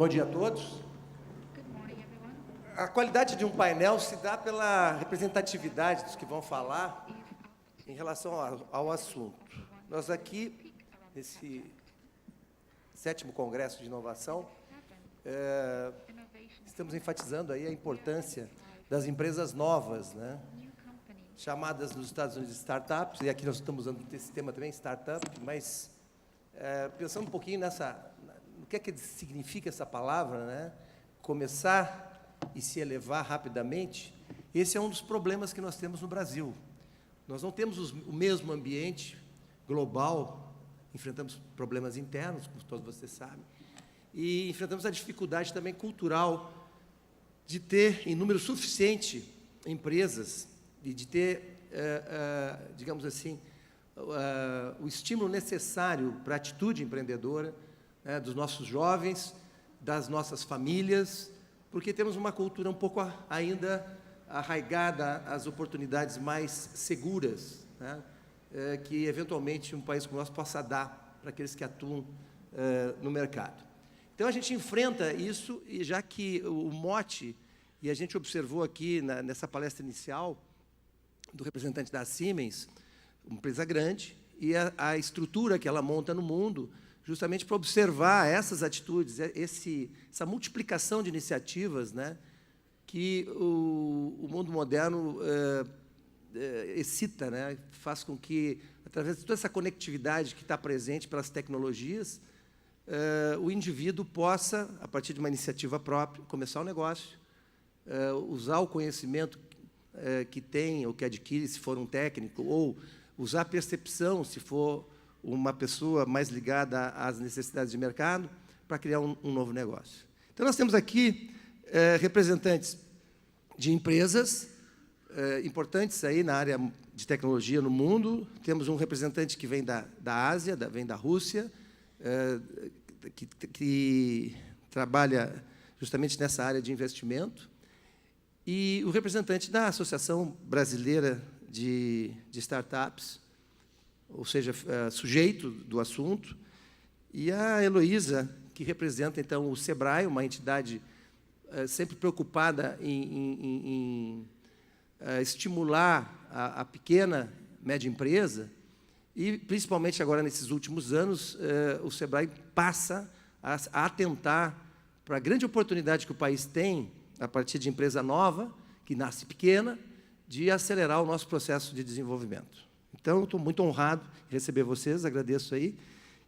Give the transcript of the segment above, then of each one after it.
Bom dia a todos. A qualidade de um painel se dá pela representatividade dos que vão falar em relação ao assunto. Nós aqui, nesse 7º Congresso de Inovação, estamos enfatizando aí a importância das empresas novas, né? Chamadas nos Estados Unidos de startups, e aqui nós estamos usando esse tema também, startup, mas pensando um pouquinho no que é que significa essa palavra, né? Começar e se elevar rapidamente, esse é um dos problemas que nós temos no Brasil. Nós não temos o mesmo ambiente global, enfrentamos problemas internos, como todos vocês sabem, e enfrentamos a dificuldade também cultural de ter, em número suficiente, empresas, e de ter, digamos assim, o estímulo necessário para a atitude empreendedora, né, dos nossos jovens, das nossas famílias, porque temos uma cultura um pouco ainda arraigada às oportunidades mais seguras, né, que, eventualmente, um país como o nosso possa dar para aqueles que atuam no mercado. Então, a gente enfrenta isso, e já que o mote, e a gente observou aqui nessa palestra inicial, do representante da Siemens, uma empresa grande, e a estrutura que ela monta no mundo, justamente para observar essas atitudes, essa multiplicação de iniciativas, né, que o mundo moderno excita, né, faz com que, através de toda essa conectividade que está presente pelas tecnologias, o indivíduo possa, a partir de uma iniciativa própria, começar um negócio, usar o conhecimento que tem ou que adquire, se for um técnico, ou usar a percepção, se for uma pessoa mais ligada às necessidades de mercado, para criar um novo negócio. Então, nós temos aqui representantes de empresas importantes aí na área de tecnologia no mundo. Temos um representante que vem da Ásia, vem da Rússia, que trabalha justamente nessa área de investimento, e o representante da Associação Brasileira de Startups, ou seja, sujeito do assunto, e a Heloísa, que representa, então, o SEBRAE, uma entidade sempre preocupada em estimular a pequena, média empresa, e, principalmente agora, nesses últimos anos, o SEBRAE passa a atentar para a grande oportunidade que o país tem, a partir de empresa nova, que nasce pequena, de acelerar o nosso processo de desenvolvimento. Então, eu estou muito honrado em receber vocês, agradeço aí.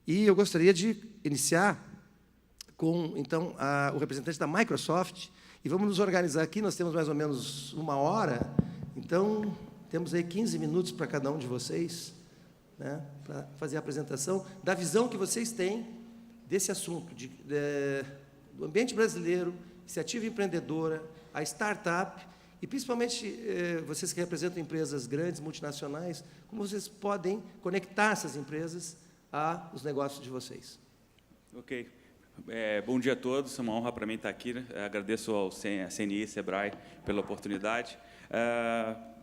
E eu gostaria de iniciar com, então, o representante da Microsoft, e vamos nos organizar aqui, nós temos mais ou menos 1 hora, então, temos aí 15 minutos para cada um de vocês, né, para fazer a apresentação da visão que vocês têm desse assunto, do ambiente brasileiro, iniciativa empreendedora, a startup, e, principalmente, vocês que representam empresas grandes, multinacionais, como vocês podem conectar essas empresas aos negócios de vocês. Ok. Bom dia a todos, é uma honra para mim estar aqui, né? Agradeço ao CNI, SEBRAE, pela oportunidade.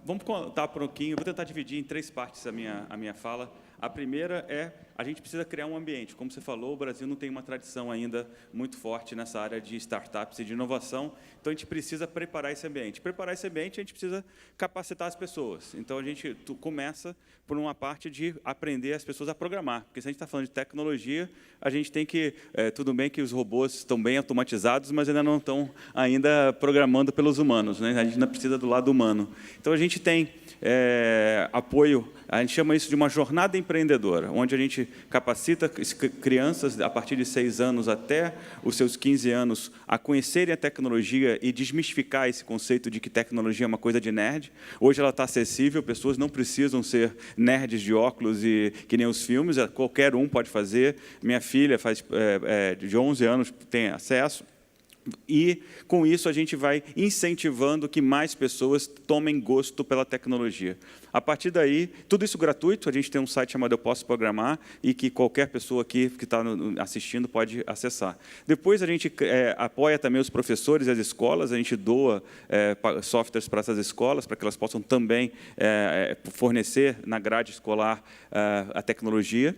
Vamos contar um pouquinho, vou tentar dividir em 3 partes a minha fala. A primeira é, a gente precisa criar um ambiente. Como você falou, o Brasil não tem uma tradição ainda muito forte nessa área de startups e de inovação, então a gente precisa preparar esse ambiente. Preparar esse ambiente, a gente precisa capacitar as pessoas. Então, a gente começa por uma parte de aprender as pessoas a programar, porque se a gente está falando de tecnologia, a gente tem que... tudo bem que os robôs estão bem automatizados, mas ainda não estão programando pelos humanos, né? A gente ainda precisa do lado humano. Então, a gente tem apoio, a gente chama isso de uma jornada empreendedora, onde a gente capacita crianças a partir de 6 anos até os seus 15 anos a conhecerem a tecnologia e desmistificar esse conceito de que tecnologia é uma coisa de nerd. Hoje ela está acessível, pessoas não precisam ser nerds de óculos e que nem os filmes, qualquer um pode fazer. Minha filha de 11 anos tem acesso. E, com isso, a gente vai incentivando que mais pessoas tomem gosto pela tecnologia. A partir daí, tudo isso gratuito, a gente tem um site chamado Eu Posso Programar, e que qualquer pessoa aqui que está assistindo pode acessar. Depois, a gente apoia também os professores e as escolas, a gente doa softwares para essas escolas, para que elas possam também fornecer na grade escolar a tecnologia.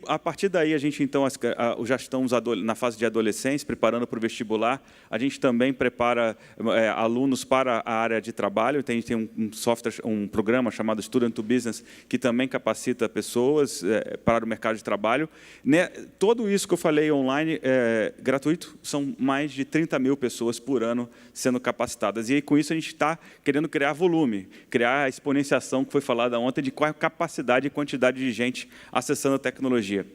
A partir daí, a gente, então, já estamos na fase de adolescência, preparando para o vestibular. A gente também prepara alunos para a área de trabalho. Tem um software, um programa chamado Student to Business, que também capacita pessoas para o mercado de trabalho. Tudo isso que eu falei online é gratuito. São mais de 30 mil pessoas por ano sendo capacitadas. E aí, com isso, a gente está querendo criar volume, criar a exponenciação que foi falada ontem, de qual a capacidade e quantidade de gente acessando a tecnologia.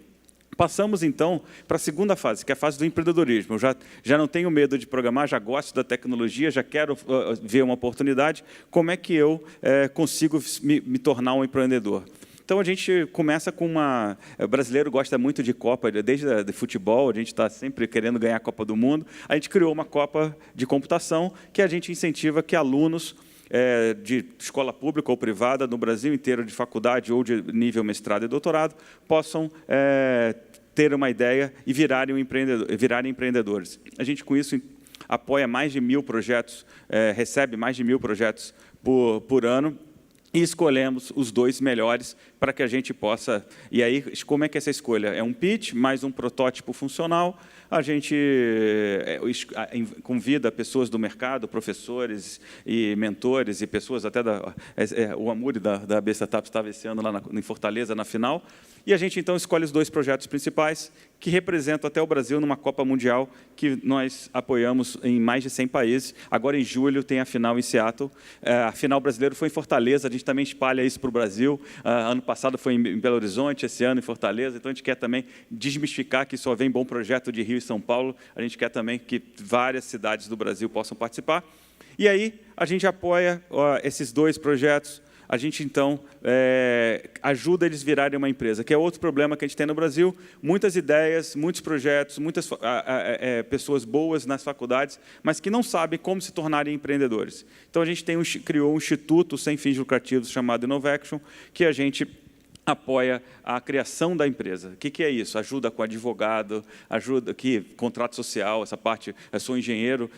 Passamos, então, para a segunda fase, que é a fase do empreendedorismo. Eu já não tenho medo de programar, já gosto da tecnologia, já quero ver uma oportunidade. Como é que eu consigo me tornar um empreendedor? Então, a gente começa com uma... O brasileiro gosta muito de Copa, desde de futebol, a gente está sempre querendo ganhar a Copa do Mundo. A gente criou uma Copa de computação, que a gente incentiva que alunos de escola pública ou privada, no Brasil inteiro, de faculdade ou de nível mestrado e doutorado, possam ter uma ideia e virarem empreendedores. A gente, com isso, apoia mais de 1.000 projetos, recebe mais de 1.000 projetos por ano, e escolhemos os 2 melhores para que a gente possa... E aí, como é que é essa escolha? É um pitch, mais um protótipo funcional. A gente convida pessoas do mercado, professores e mentores, e pessoas até o Amuri da B Startups estava esse ano lá em Fortaleza, na final. E a gente, então, escolhe os 2 projetos principais, que representam até o Brasil numa Copa Mundial, que nós apoiamos em mais de 100 países. Agora, em julho, tem a final em Seattle. A final brasileira foi em Fortaleza, a gente também espalha isso para o Brasil. Ano passado foi em Belo Horizonte, esse ano em Fortaleza. Então, a gente quer também desmistificar que só vem bom projeto de Rio e São Paulo. A gente quer também que várias cidades do Brasil possam participar. E aí, a gente apoia esses 2 projetos. A gente, então, ajuda eles a virarem uma empresa, que é outro problema que a gente tem no Brasil. Muitas ideias, muitos projetos, muitas pessoas boas nas faculdades, mas que não sabem como se tornarem empreendedores. Então, a gente criou um instituto sem fins lucrativos chamado Innovaction, que a gente apoia a criação da empresa. O que é isso? Ajuda com advogado, ajuda aqui, contrato social, essa parte, eu sou engenheiro,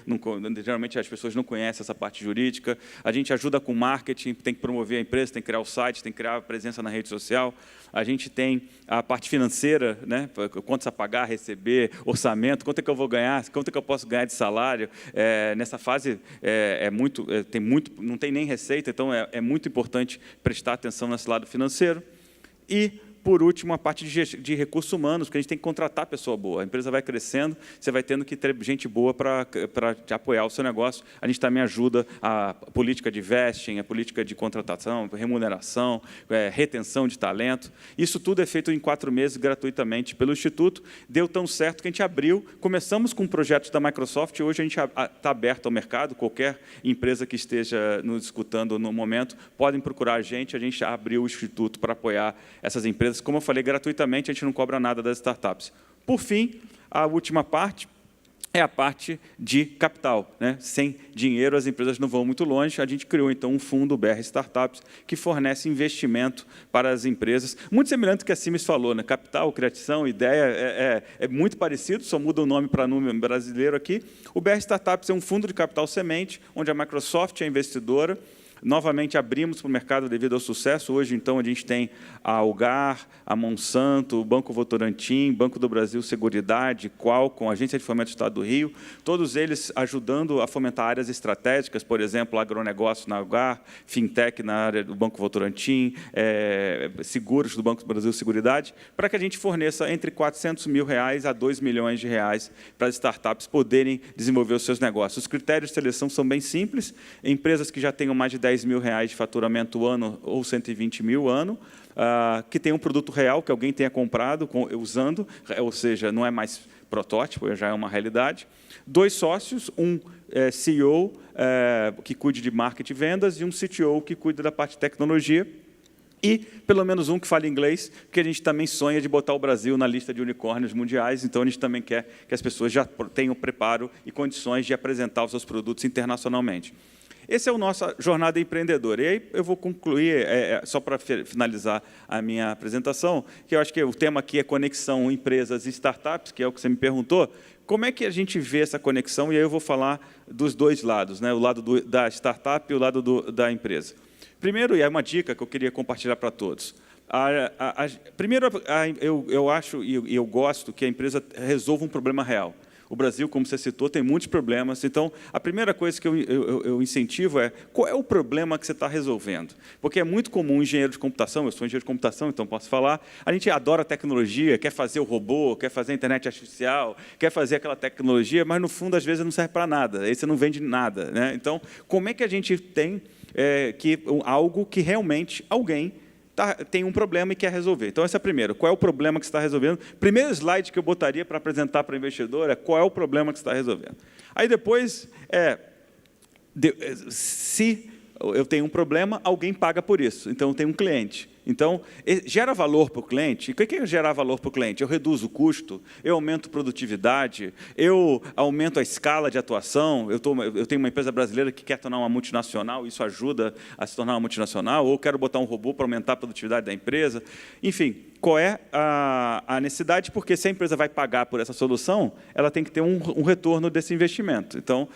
geralmente as pessoas não conhecem essa parte jurídica. A gente ajuda com marketing, tem que promover a empresa, tem que criar o site, tem que criar a presença na rede social. A gente tem a parte financeira, né? Quanto a pagar, receber, orçamento, quanto é que eu vou ganhar, quanto é que eu posso ganhar de salário. Nessa fase, não tem nem receita, então é muito importante prestar atenção nesse lado financeiro. E, por último, a parte de recursos humanos, porque a gente tem que contratar pessoa boa. A empresa vai crescendo, você vai tendo que ter gente boa para apoiar o seu negócio. A gente também ajuda a política de vesting, a política de contratação, remuneração, retenção de talento. Isso tudo é feito em 4 meses, gratuitamente, pelo Instituto. Deu tão certo que a gente abriu, começamos com projetos da Microsoft, hoje a gente está aberto ao mercado, qualquer empresa que esteja nos escutando no momento, podem procurar a gente abriu o Instituto para apoiar essas empresas. Como eu falei, gratuitamente, a gente não cobra nada das startups. Por fim, a última parte é a parte de capital, né? Sem dinheiro, as empresas não vão muito longe. A gente criou, então, um fundo BR Startups, que fornece investimento para as empresas. Muito semelhante ao que a Siemens falou, né? Capital, criação, ideia, é muito parecido, só muda o nome para nome brasileiro aqui. O BR Startups é um fundo de capital semente, onde a Microsoft é investidora. Novamente, abrimos para o mercado devido ao sucesso. Hoje, então, a gente tem a Algar, a Monsanto, o Banco Votorantim, Banco do Brasil Seguridade, Qualcomm, Agência de Fomento do Estado do Rio, todos eles ajudando a fomentar áreas estratégicas, por exemplo, agronegócio na Algar, fintech na área do Banco Votorantim, seguros do Banco do Brasil Seguridade, para que a gente forneça entre R$400 mil a R$2 milhões para as startups poderem desenvolver os seus negócios. Os critérios de seleção são bem simples, empresas que já tenham mais de R$10 mil de faturamento ano ou 120 mil ano, que tem um produto real que alguém tenha comprado, usando, ou seja, não é mais protótipo, já é uma realidade. 2 sócios, um CEO que cuide de marketing e vendas e um CTO que cuida da parte de tecnologia. E, pelo menos, um que fale inglês, porque a gente também sonha de botar o Brasil na lista de unicórnios mundiais, então a gente também quer que as pessoas já tenham preparo e condições de apresentar os seus produtos internacionalmente. Essa é a nossa jornada empreendedora. E aí eu vou concluir, só para finalizar a minha apresentação, que eu acho que o tema aqui é conexão empresas e startups, que é o que você me perguntou. Como é que a gente vê essa conexão? E aí eu vou falar dos 2 lados, né? O lado da startup e o lado da empresa. Primeiro, e é uma dica que eu queria compartilhar para todos, Primeiro, eu acho e eu gosto que a empresa resolva um problema real. O Brasil, como você citou, tem muitos problemas. Então, a primeira coisa que eu incentivo é qual é o problema que você está resolvendo. Porque é muito comum um engenheiro de computação, eu sou engenheiro de computação, então posso falar, a gente adora tecnologia, quer fazer o robô, quer fazer a internet artificial, quer fazer aquela tecnologia, mas, no fundo, às vezes, não serve para nada. Aí você não vende nada, né? Então, como é que a gente tem algo que realmente alguém tem um problema e quer resolver? Então, essa é a primeira. Qual é o problema que você está resolvendo? Primeiro slide que eu botaria para apresentar para o investidor é qual é o problema que você está resolvendo. Aí, depois, se eu tenho um problema, alguém paga por isso. Então, eu tenho um cliente. Então, gera valor para o cliente. E o que é gerar valor para o cliente? Eu reduzo o custo, eu aumento a produtividade, eu aumento a escala de atuação. Eu tenho uma empresa brasileira que quer tornar uma multinacional, isso ajuda a se tornar uma multinacional, ou quero botar um robô para aumentar a produtividade da empresa. Enfim, qual é a necessidade? Porque se a empresa vai pagar por essa solução, ela tem que ter um retorno desse investimento. Então,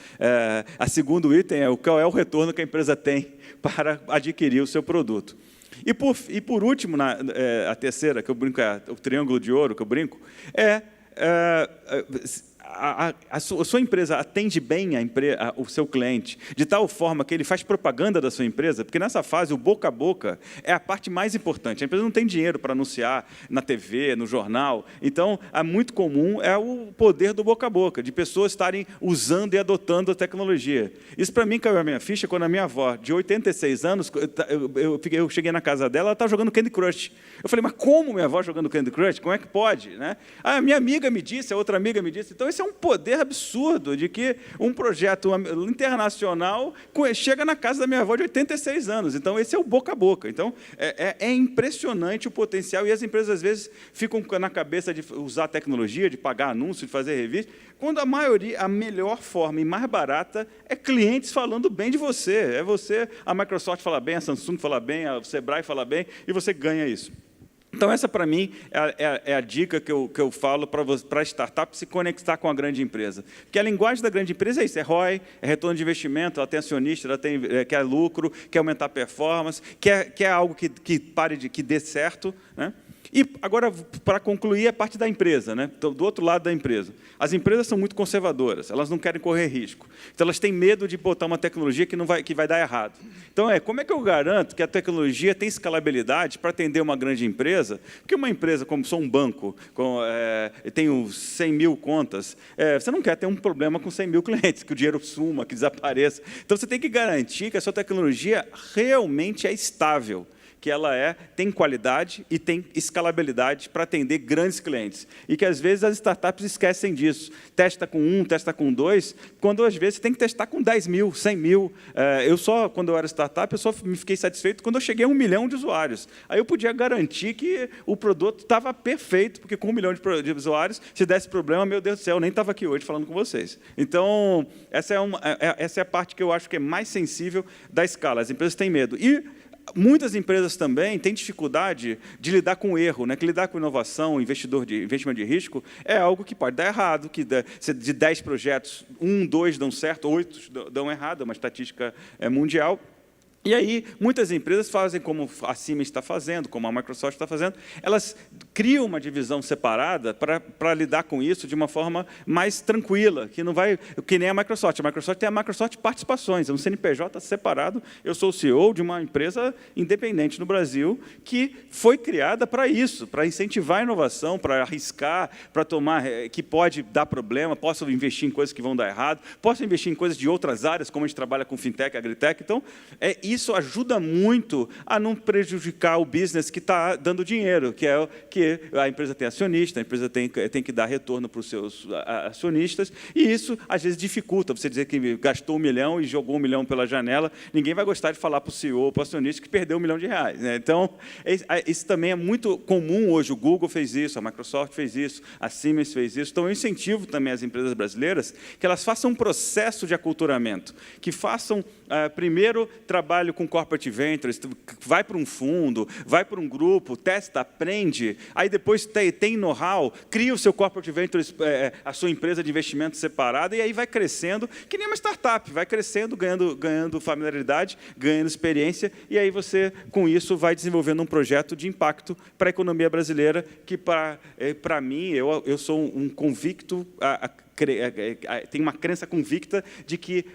a segundo item é qual é o retorno que a empresa tem para adquirir o seu produto. E por último, a terceira, que eu brinco, o triângulo de ouro que eu brinco, a sua empresa atende bem o seu cliente, de tal forma que ele faz propaganda da sua empresa, porque nessa fase o boca a boca é a parte mais importante. A empresa não tem dinheiro para anunciar na TV, no jornal, então é muito comum o poder do boca a boca, de pessoas estarem usando e adotando a tecnologia. Isso para mim caiu a minha ficha quando a minha avó, de 86 anos, eu cheguei na casa dela, ela estava jogando Candy Crush. Eu falei, mas como minha avó jogando Candy Crush? Como é que pode? Né? A minha amiga me disse, a outra amiga me disse. Então, esse é um poder absurdo de que um projeto internacional chega na casa da minha avó de 86 anos. Então, esse é o boca a boca. Então, é impressionante o potencial. E as empresas, às vezes, ficam na cabeça de usar tecnologia, de pagar anúncio, de fazer revista, quando a melhor forma e mais barata é clientes falando bem de você. É você, a Microsoft fala bem, a Samsung fala bem, a Sebrae fala bem, e você ganha isso. Então, essa, para mim, é a dica que eu falo para a startup se conectar com a grande empresa. Porque a linguagem da grande empresa é isso, é ROI, é retorno de investimento, ela tem acionista, ela quer lucro, quer aumentar a performance, quer algo que dê certo, né? E, agora, para concluir, a parte da empresa, né? Do outro lado da empresa. As empresas são muito conservadoras, elas não querem correr risco. Então, elas têm medo de botar uma tecnologia que vai dar errado. Então, como é que eu garanto que a tecnologia tem escalabilidade para atender uma grande empresa? Porque uma empresa, como sou um banco, tenho 100 mil contas, você não quer ter um problema com 100 mil clientes, que o dinheiro suma, que desapareça. Então, você tem que garantir que a sua tecnologia realmente é estável, que ela tem qualidade e tem escalabilidade para atender grandes clientes. E que, às vezes, as startups esquecem disso. Testa com 1, testa com 2, quando, às vezes, você tem que testar com 10 mil, 100 mil. Quando eu era startup, eu só me fiquei satisfeito quando eu cheguei a 1 milhão de usuários. Aí eu podia garantir que o produto estava perfeito, porque com 1 milhão de usuários, se desse problema, meu Deus do céu, eu nem estava aqui hoje falando com vocês. Então, essa é a parte que eu acho que é mais sensível da escala. As empresas têm medo. E muitas empresas também têm dificuldade de lidar com o erro, né? Que lidar com inovação, investimento de risco, é algo que pode dar errado, que de 10 projetos, 1, 2 dão certo, 8 dão errado, é uma estatística mundial. E aí, muitas empresas fazem como a Siemens está fazendo, como a Microsoft está fazendo, elas criam uma divisão separada para lidar com isso de uma forma mais tranquila, que nem a Microsoft. A Microsoft tem a Microsoft Participações, é um CNPJ separado. Eu sou o CEO de uma empresa independente no Brasil que foi criada para isso, para incentivar a inovação, para arriscar, para tomar, que pode dar problema, posso investir em coisas que vão dar errado, posso investir em coisas de outras áreas, como a gente trabalha com fintech, agritech. Então, isso ajuda muito a não prejudicar o business que está dando dinheiro, que a empresa tem acionista, a empresa tem que dar retorno para os seus acionistas, e isso, às vezes, dificulta. Você dizer que gastou 1 milhão e jogou 1 milhão pela janela, ninguém vai gostar de falar para o CEO ou para o acionista que perdeu 1 milhão de reais, né? Então, isso também é muito comum hoje. O Google fez isso, a Microsoft fez isso, a Siemens fez isso. Então, eu incentivo também as empresas brasileiras que elas façam um processo de aculturamento, que façam, primeiro, trabalho trabalho com corporate ventures, vai para um fundo, vai para um grupo, testa, aprende, aí depois tem know-how, cria o seu corporate ventures, a sua empresa de investimento separada, e aí vai crescendo, que nem uma startup, vai crescendo, ganhando familiaridade, ganhando experiência, e aí você, com isso, vai desenvolvendo um projeto de impacto para a economia brasileira, que, para mim, eu sou um convicto, tenho uma crença convicta de que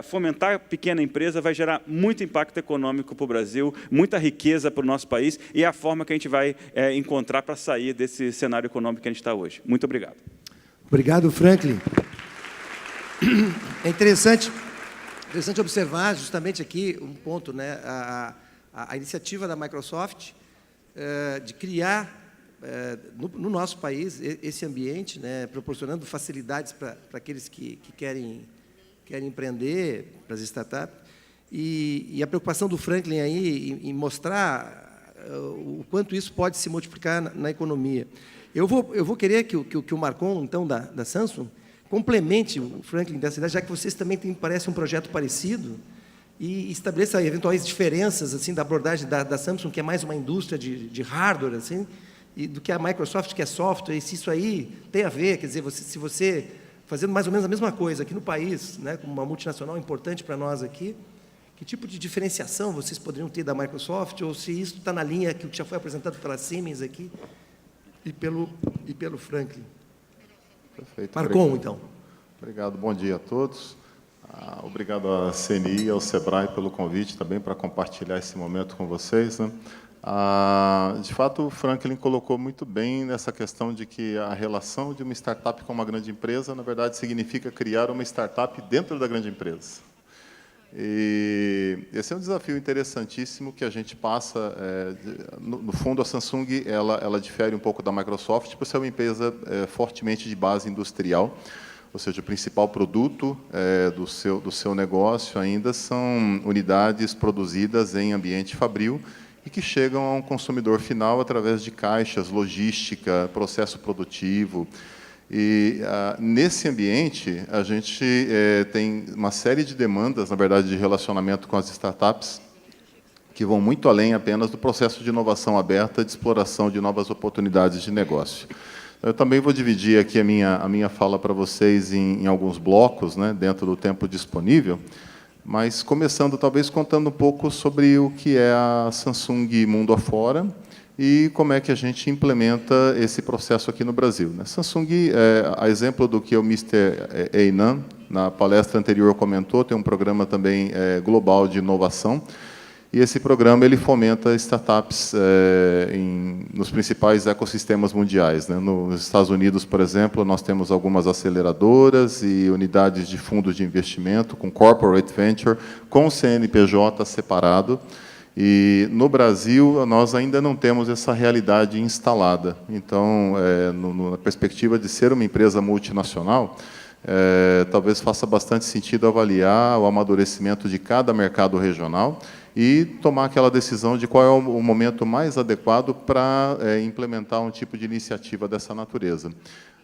fomentar a pequena empresa vai gerar muito impacto econômico para o Brasil, muita riqueza para o nosso país, e é a forma que a gente vai encontrar para sair desse cenário econômico que a gente está hoje. Muito obrigado. Obrigado, Franklin. É interessante observar justamente aqui um ponto, né? A iniciativa da Microsoft de criar no nosso país esse ambiente, né, proporcionando facilidades para aqueles que querem empreender, para as startups, e a preocupação do Franklin aí em mostrar o quanto isso pode se multiplicar na economia. Eu vou querer que o Marcon, então, da Samsung, complemente o Franklin dessa ideia, já que vocês também têm, parece, um projeto parecido, e estabeleça eventuais diferenças assim da abordagem da Samsung, que é mais uma indústria de hardware, assim, e do que a Microsoft, que é software, e se isso aí tem a ver, quer dizer, se você fazendo mais ou menos a mesma coisa aqui no país, né, como uma multinacional importante para nós aqui, que tipo de diferenciação vocês poderiam ter da Microsoft, ou se isso está na linha que já foi apresentado pela Siemens aqui e pelo Franklin. Perfeito. Marcon, então. Obrigado, bom dia a todos. Obrigado à CNI e ao SEBRAE pelo convite também para compartilhar esse momento com vocês, né? De fato, o Franklin colocou muito bem nessa questão de que a relação de uma startup com uma grande empresa, na verdade, significa criar uma startup dentro da grande empresa. E esse é um desafio interessantíssimo que a gente passa. No fundo, a Samsung ela difere um pouco da Microsoft por ser uma empresa fortemente de base industrial, ou seja, o principal produto do seu negócio ainda são unidades produzidas em ambiente fabril e que chegam a um consumidor final através de caixas, logística, processo produtivo. E, nesse ambiente, a gente tem uma série de demandas, na verdade, de relacionamento com as startups, que vão muito além apenas do processo de inovação aberta, de exploração de novas oportunidades de negócio. Eu também vou dividir aqui a minha fala para vocês em alguns blocos, né, dentro do tempo disponível, mas começando, talvez, contando um pouco sobre o que é a Samsung mundo afora e como é que a gente implementa esse processo aqui no Brasil. Samsung, a exemplo do que o Mr. Einan, na palestra anterior, comentou, tem um programa também global de inovação, e esse programa ele fomenta startups nos principais ecossistemas mundiais. Nos Estados Unidos, por exemplo, nós temos algumas aceleradoras e unidades de fundos de investimento com corporate venture, com CNPJ separado. E, no Brasil, nós ainda não temos essa realidade instalada. Então, na perspectiva de ser uma empresa multinacional, talvez faça bastante sentido avaliar o amadurecimento de cada mercado regional e tomar aquela decisão de qual é o momento mais adequado para implementar um tipo de iniciativa dessa natureza.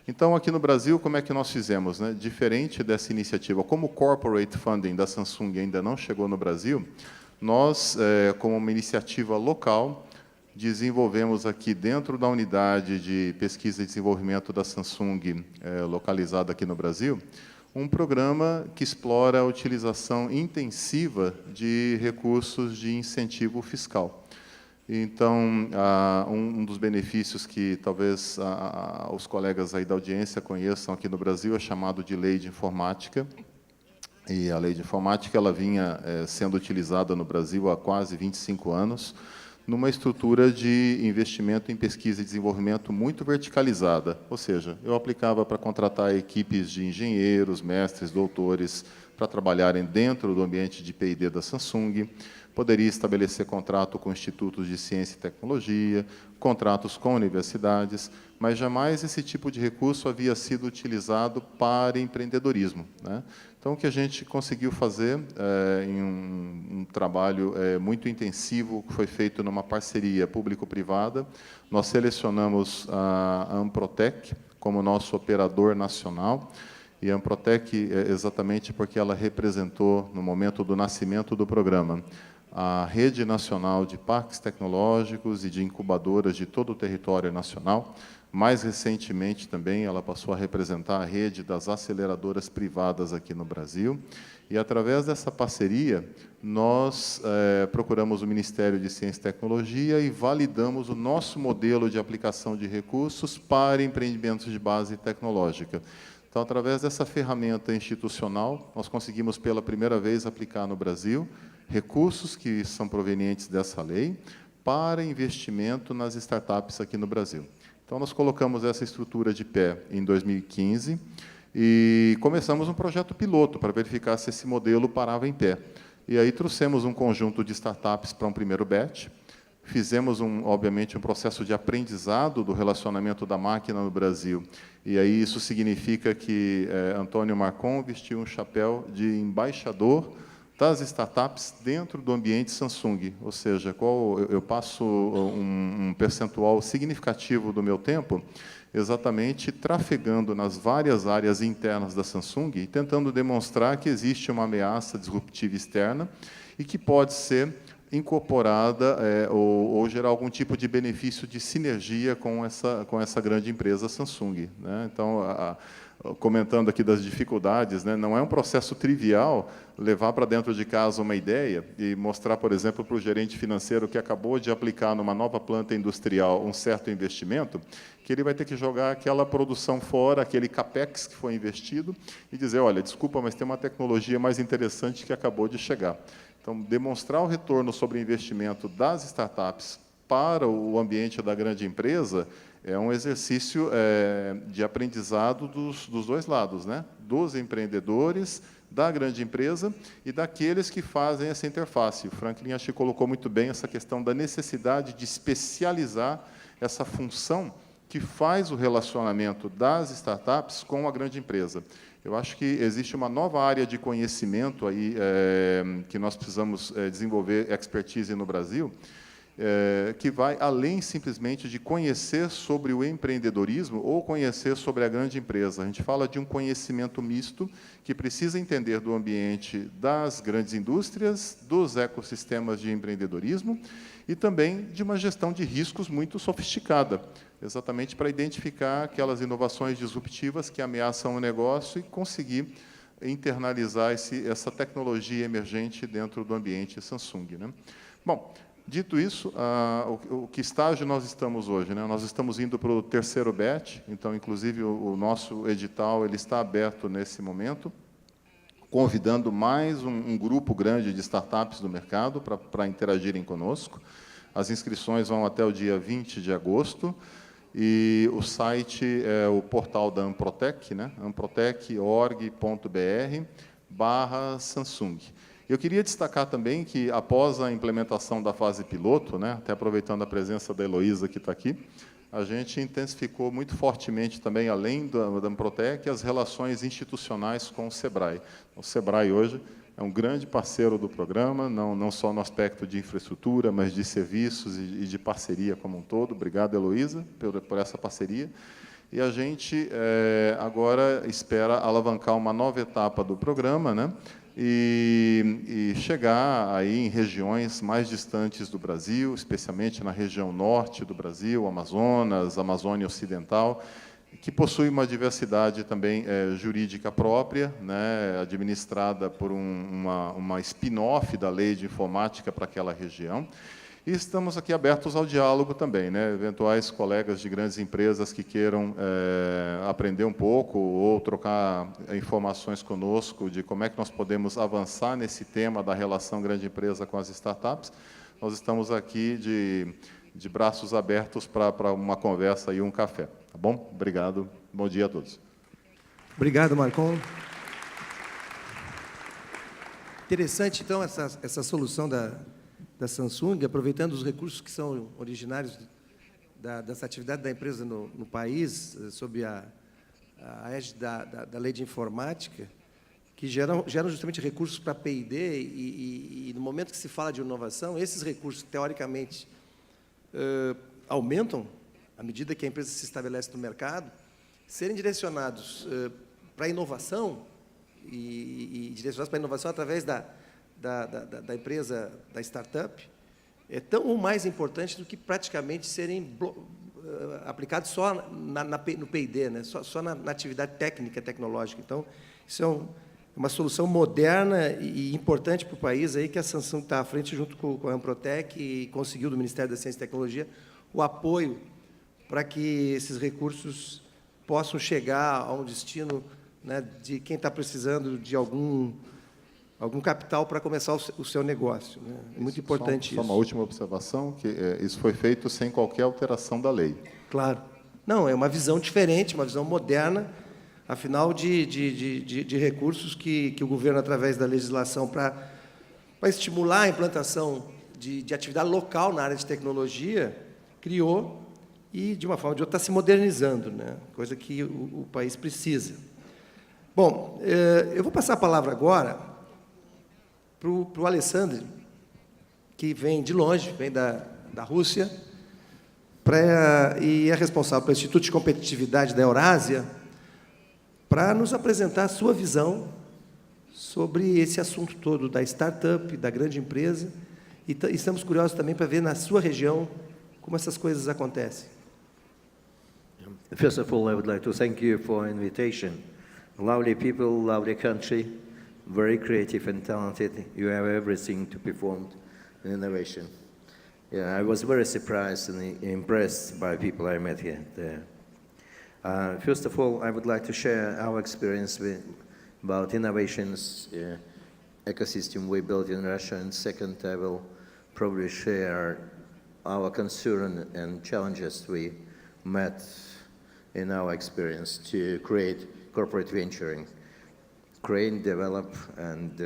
Então, aqui no Brasil, como é que nós fizemos? Diferente dessa iniciativa, como o corporate funding da Samsung ainda não chegou no Brasil, nós, como uma iniciativa local, desenvolvemos aqui dentro da unidade de pesquisa e desenvolvimento da Samsung, localizada aqui no Brasil, um programa que explora a utilização intensiva de recursos de incentivo fiscal. Então, um dos benefícios que talvez os colegas aí da audiência conheçam aqui no Brasil é chamado de Lei de Informática. E a Lei de Informática ela vinha sendo utilizada no Brasil há quase 25 anos, numa estrutura de investimento em pesquisa e desenvolvimento muito verticalizada. Ou seja, eu aplicava para contratar equipes de engenheiros, mestres, doutores, para trabalharem dentro do ambiente de P&D da Samsung, poderia estabelecer contrato com institutos de ciência e tecnologia, contratos com universidades, mas jamais esse tipo de recurso havia sido utilizado para empreendedorismo. Então, o que a gente conseguiu fazer em um trabalho muito intensivo, que foi feito numa parceria público-privada, nós selecionamos a Amprotec como nosso operador nacional, e a Amprotec exatamente porque ela representou, no momento do nascimento do programa, a rede nacional de parques tecnológicos e de incubadoras de todo o território nacional. Mais recentemente, também, ela passou a representar a rede das aceleradoras privadas aqui no Brasil. E, através dessa parceria, nós procuramos o Ministério de Ciência e Tecnologia e validamos o nosso modelo de aplicação de recursos para empreendimentos de base tecnológica. Então, através dessa ferramenta institucional, nós conseguimos, pela primeira vez, aplicar no Brasil recursos que são provenientes dessa lei para investimento nas startups aqui no Brasil. Então, nós colocamos essa estrutura de pé em 2015 e começamos um projeto piloto para verificar se esse modelo parava em pé. E aí trouxemos um conjunto de startups para um primeiro batch, fizemos, obviamente, um processo de aprendizado do relacionamento da máquina no Brasil. E aí isso significa que Antônio Marcon vestiu um chapéu de embaixador das startups dentro do ambiente Samsung. Ou seja, eu passo um percentual significativo do meu tempo exatamente trafegando nas várias áreas internas da Samsung e tentando demonstrar que existe uma ameaça disruptiva externa e que pode ser incorporada ou gerar algum tipo de benefício de sinergia com essa grande empresa Samsung, né? Então, comentando aqui das dificuldades, né, não é um processo trivial levar para dentro de casa uma ideia e mostrar, por exemplo, para o gerente financeiro que acabou de aplicar numa nova planta industrial um certo investimento, que ele vai ter que jogar aquela produção fora, aquele capex que foi investido, e dizer, olha, desculpa, mas tem uma tecnologia mais interessante que acabou de chegar. Então, demonstrar o retorno sobre o investimento das startups para o ambiente da grande empresa é um exercício de aprendizado dos dois lados, né? Dos empreendedores, da grande empresa e daqueles que fazem essa interface. O Franklin, acho que colocou muito bem essa questão da necessidade de especializar essa função que faz o relacionamento das startups com a grande empresa. Eu acho que existe uma nova área de conhecimento aí, que nós precisamos desenvolver expertise no Brasil, que vai além simplesmente de conhecer sobre o empreendedorismo ou conhecer sobre a grande empresa. A gente fala de um conhecimento misto que precisa entender do ambiente das grandes indústrias, dos ecossistemas de empreendedorismo e também de uma gestão de riscos muito sofisticada, exatamente para identificar aquelas inovações disruptivas que ameaçam o negócio e conseguir internalizar essa tecnologia emergente dentro do ambiente Samsung, né? Bom, dito isso, que estágio nós estamos hoje, né? Nós estamos indo para o terceiro batch, então, inclusive, o nosso edital ele está aberto nesse momento, convidando mais um grupo grande de startups do mercado para interagirem conosco. As inscrições vão até o dia 20 de agosto, e o site é o portal da Amprotec, né? amprotec.org.br/Samsung. Eu queria destacar também que, após a implementação da fase piloto, né, até aproveitando a presença da Heloísa, que está aqui, a gente intensificou muito fortemente também, além da Amprotec, as relações institucionais com o SEBRAE. O SEBRAE, hoje, é um grande parceiro do programa, não só no aspecto de infraestrutura, mas de serviços e de parceria como um todo. Obrigado, Heloísa, por essa parceria. E a gente agora espera alavancar uma nova etapa do programa, né? E chegar aí em regiões mais distantes do Brasil, especialmente na região norte do Brasil, Amazonas, Amazônia Ocidental, que possui uma diversidade também jurídica própria, né, administrada por uma spin-off da lei de informática para aquela região. E estamos aqui abertos ao diálogo também, né, eventuais colegas de grandes empresas que queiram aprender um pouco ou trocar informações conosco de como é que nós podemos avançar nesse tema da relação grande empresa com as startups. Nós estamos aqui de braços abertos para uma conversa e um café. Tá bom? Obrigado. Bom dia a todos. Obrigado, Marcon. Interessante, então, essa solução da Samsung, aproveitando os recursos que são originários dessa atividade da empresa no país, sob a égide da lei de informática, que geram justamente recursos para P&D, e no momento que se fala de inovação, esses recursos, teoricamente, aumentam à medida que a empresa se estabelece no mercado, serem direcionados para a inovação, e direcionados para a inovação através da da empresa, da startup, é tão ou mais importante do que praticamente serem aplicados só no P&D, né? Só na atividade técnica, tecnológica. Então, isso é uma solução moderna e importante para o país, aí, que a Samsung está à frente, junto com a Amprotec, e conseguiu, do Ministério da Ciência e Tecnologia, o apoio para que esses recursos possam chegar a um destino, né, de quem está precisando de algum capital para começar o seu negócio, né? É muito importante isso. Só uma última observação, que isso foi feito sem qualquer alteração da lei. Claro. Não, é uma visão diferente, uma visão moderna, afinal, de recursos que o governo, através da legislação, para estimular a implantação de atividade local na área de tecnologia, criou e, de uma forma ou de outra, está se modernizando, né? Coisa que o país precisa. Bom, eu vou passar a palavra agora para o Alessandro, que vem de longe, vem da Rússia, e é responsável pelo Instituto de Competitividade da Eurásia, para nos apresentar a sua visão sobre esse assunto todo da startup, da grande empresa, e estamos curiosos também para ver na sua região como essas coisas acontecem. First of all, I would like to thank you for the invitation. Lovely people, lovely country, very creative and talented. You have everything to perform in innovation. Yeah, I was very surprised and impressed by people I met here there. First of all, I would like to share our experience about innovations ecosystem we built in Russia. And second, I will probably share our concern and challenges we met in our experience to create corporate venturing, create, develop, and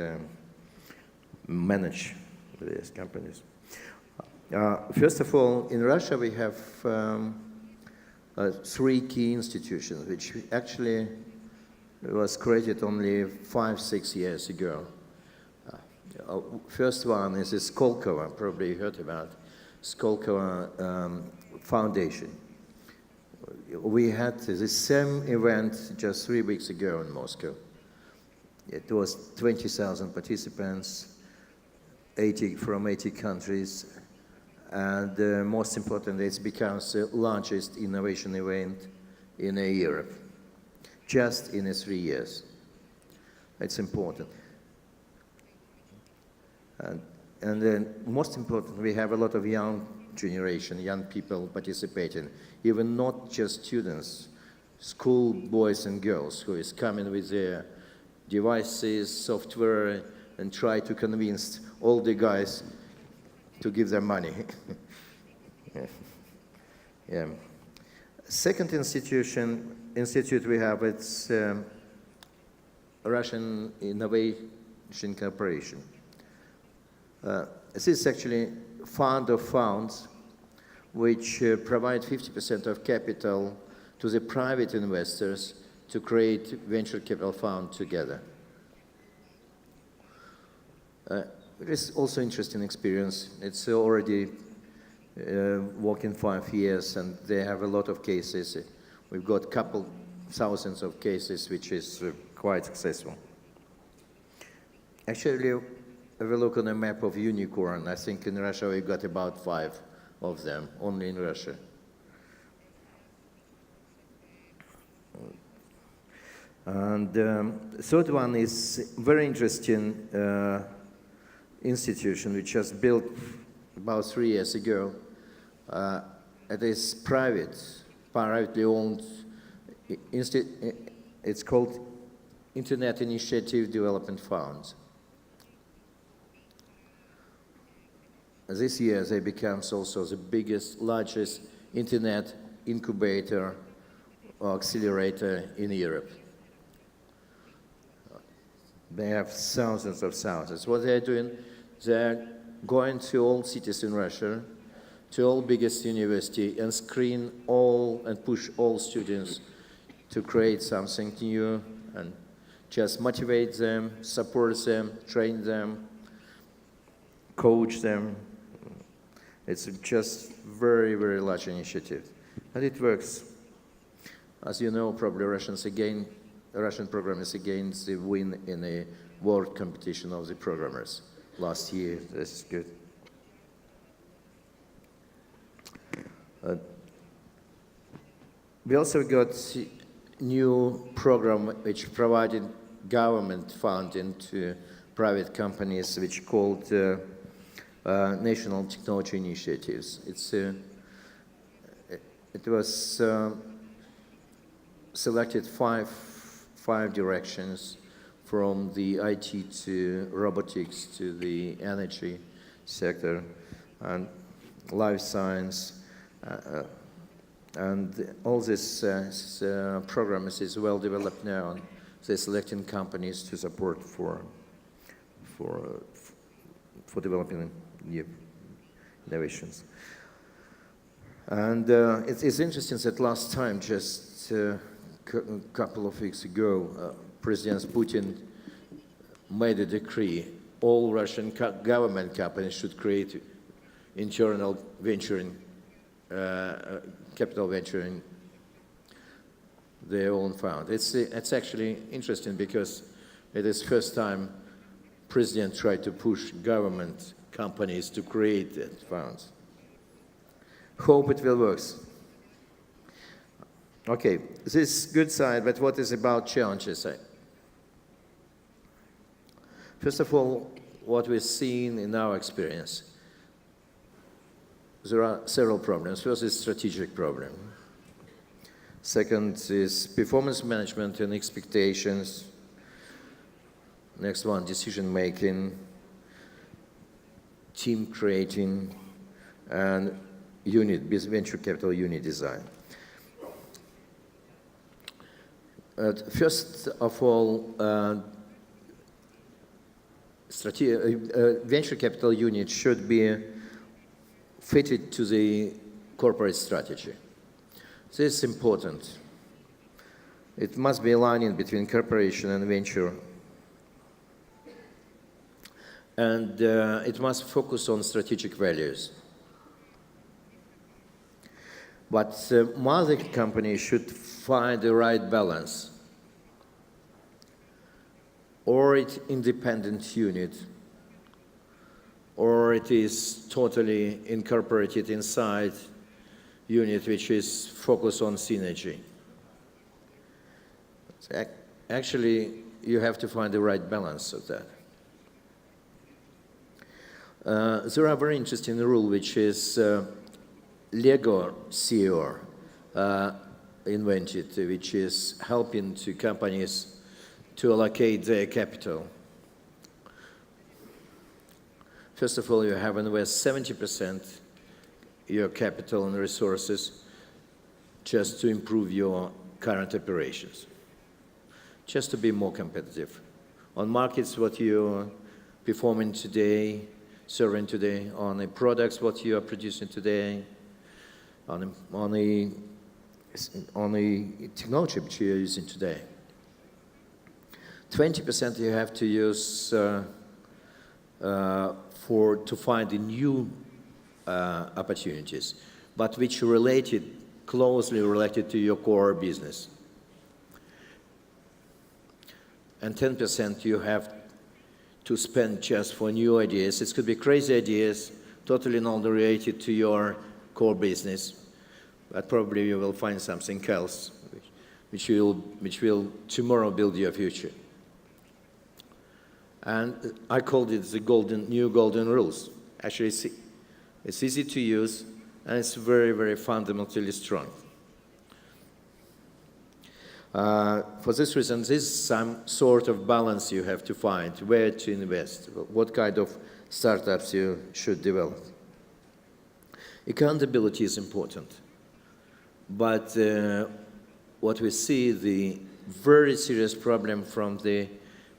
manage these companies. First of all, in Russia we have 3 key institutions, which actually was created only 5-6 years ago. First one is Skolkovo, probably you heard about, Skolkovo Foundation. We had the same event just 3 weeks ago in Moscow. It was 20,000 participants, 80 from 80 countries, and most importantly, it becomes the largest innovation event in Europe, just in 3 years. It's important. And then, most important, we have a lot of young generation, young people participating, even not just students, school boys and girls who is coming with their devices, software, and try to convince all the guys to give them money. Yeah. Second institute we have, it's Russian Innovation Corporation. This is actually fund of funds which provide 50% of capital to the private investors to create venture capital fund together. It is also interesting experience. It's already working 5 years, and they have a lot of cases. We've got a couple thousands of cases, which is quite successful. Actually, if we look on a map of unicorn, I think in Russia we got about 5 of them, only in Russia. And third one is very interesting institution which was built about 3 years ago. It is privately owned. It's called Internet Initiative Development Fund. This year they become also the biggest, largest internet incubator or accelerator in Europe. They have thousands of thousands. What they're doing, they're going to all cities in Russia, to all biggest university, and screen all and push all students to create something new and just motivate them, support them, train them, coach them. It's just very, very large initiative. And it works. As you know, probably Russian programmers again, they win in a world competition of the programmers. last year. That's good. We also got new program which provided government funding to private companies, which called National Technology Initiatives. It was selected five directions, from the IT to robotics to the energy sector and life science. And all this program is well developed now. They're selecting companies to support for developing new innovations. And it's interesting that last time, just a couple of weeks ago, President Putin made a decree: all Russian government companies should create internal venturing, capital venturing their own fund. It's actually interesting because it is first time President tried to push government companies to create that funds. Hope it will work. Okay, this is good side, but what is about challenges? First of all, what we've seen in our experience, there are several problems. First is strategic problem. Second is performance management and expectations. Next one, decision making, team creating, and venture capital unit design. First of all, venture capital unit should be fitted to the corporate strategy. This is important. It must be aligning between corporation and venture. And it must focus on strategic values. But mother company should find the right balance, or it's independent unit, or it is totally incorporated inside unit which is focused on synergy. So actually, you have to find the right balance of that. There are very interesting rule which is Lego CEO invented, which is helping to companies to allocate their capital. First of all, you have to invest 70% your capital and resources just to improve your current operations, just to be more competitive. On markets, what you're performing today, serving today, on the products, what you are producing today, on the technology which you are using today. 20% you have to use to find the new opportunities, but which are closely related to your core business. And 10% you have to spend just for new ideas. It could be crazy ideas, totally not related to your core business, but probably you will find something else which will tomorrow build your future. And I called it the new golden rules. Actually, it's easy to use, and it's very, very fundamentally strong. For this reason, this is some sort of balance you have to find, where to invest, what kind of startups you should develop. Accountability is important, but what we see, the very serious problem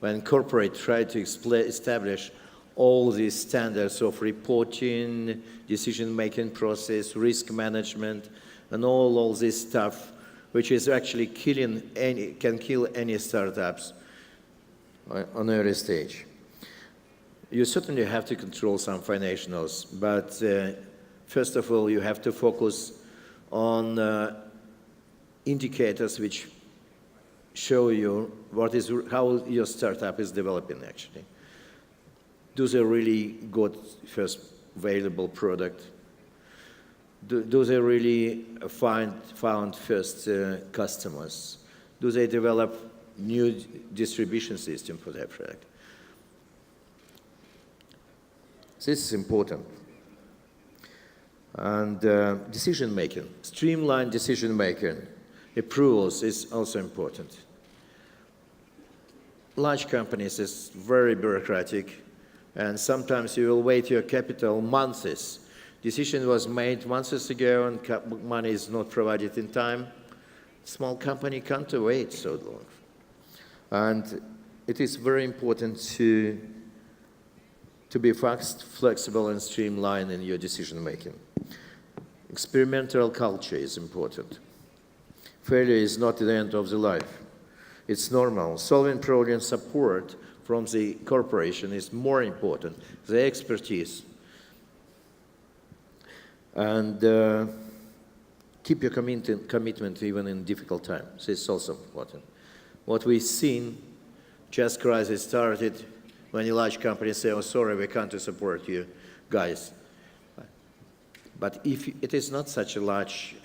when corporate try to establish all these standards of reporting, decision-making process, risk management, and all this stuff, which is actually can kill any startups on early stage. You certainly have to control some financials, but first of all, you have to focus on indicators which show you how your startup is developing, actually. Do they really got first available product? Do they really found first customers? Do they develop new distribution system for their product? This is important. And decision-making, streamlined decision-making, approvals is also important. Large companies is very bureaucratic, and sometimes you will wait your capital months. Decision was made months ago and money is not provided in time. Small company can't wait so long. And it is very important to be fast, flexible, and streamlined in your decision-making. Experimental culture is important. Failure is not the end of the life. It's normal. Solving problem support from the corporation is more important, the expertise. And keep your commitment even in difficult times. This is also important. What we've seen, just crisis started when a large company say, oh, sorry, we can't support you guys. But if it is not such a large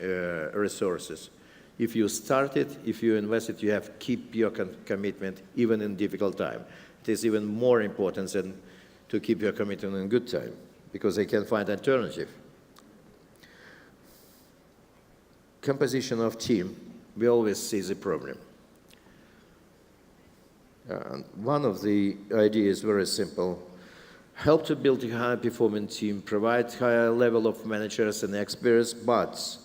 resources, if you start it, if you invest it, you have to keep your commitment even in difficult time. It is even more important than to keep your commitment in good time, because they can find alternative. Composition of team, we always see the problem. One of the ideas is very simple. Help to build a high-performing team, provide higher level of managers and experts, but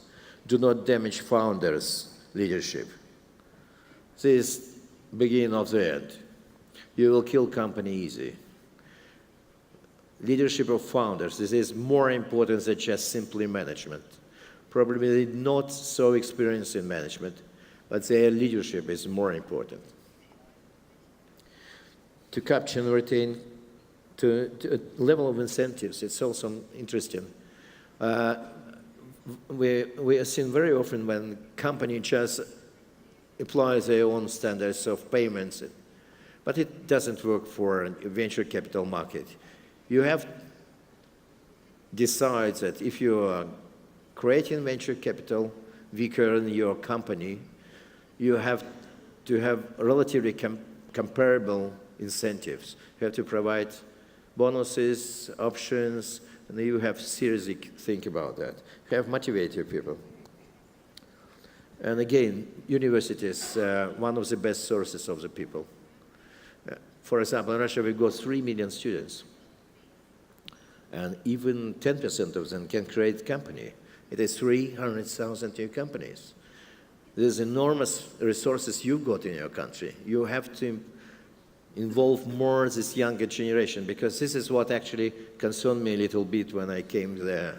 do not damage founders' leadership. This is beginning of the end. You will kill company easy. Leadership of founders, this is more important than just simply management. Probably not so experienced in management, but their leadership is more important. To capture and retain to a level of incentives, it's also interesting. We are seen very often when company just applies their own standards of payments, but it doesn't work for a venture capital market. You have decide that if you are creating venture capital vehicle in your company, you have to have relatively comparable incentives. You have to provide bonuses, options, and you have seriously think about that. You have motivate your people. And again, universities, one of the best sources of the people. For example, in Russia, we got 3 million students. And even 10% of them can create company. It is 300,000 new companies. There's enormous resources you've got in your country. You have to involve more this younger generation, because this is what actually concerned me a little bit when I came there.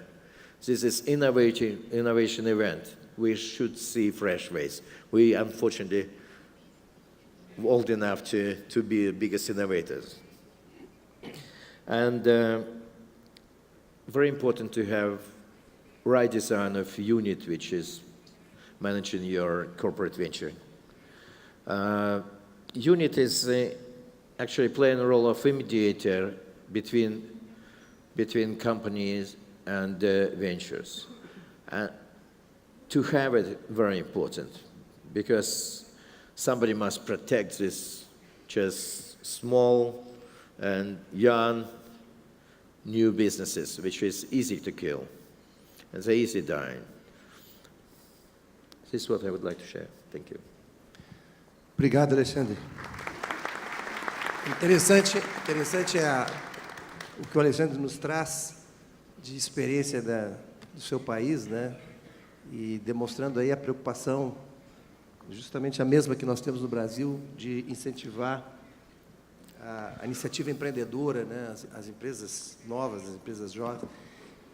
This is innovation event. We should see fresh ways. We, unfortunately, old enough to be the biggest innovators. And very important to have right design of unit which is managing your corporate venture. Unit is actually playing a role of a mediator between companies and ventures. To have it, very important, because somebody must protect this just small and young new businesses, which is easy to kill, and they're easy dying. This is what I would like to share. Thank you. Obrigado, Alexandre. Interessante o que o Alexandre nos traz de experiência do seu país, né? E demonstrando aí a preocupação, justamente a mesma que nós temos no Brasil, de incentivar a iniciativa empreendedora, né? As empresas novas, as empresas jovens.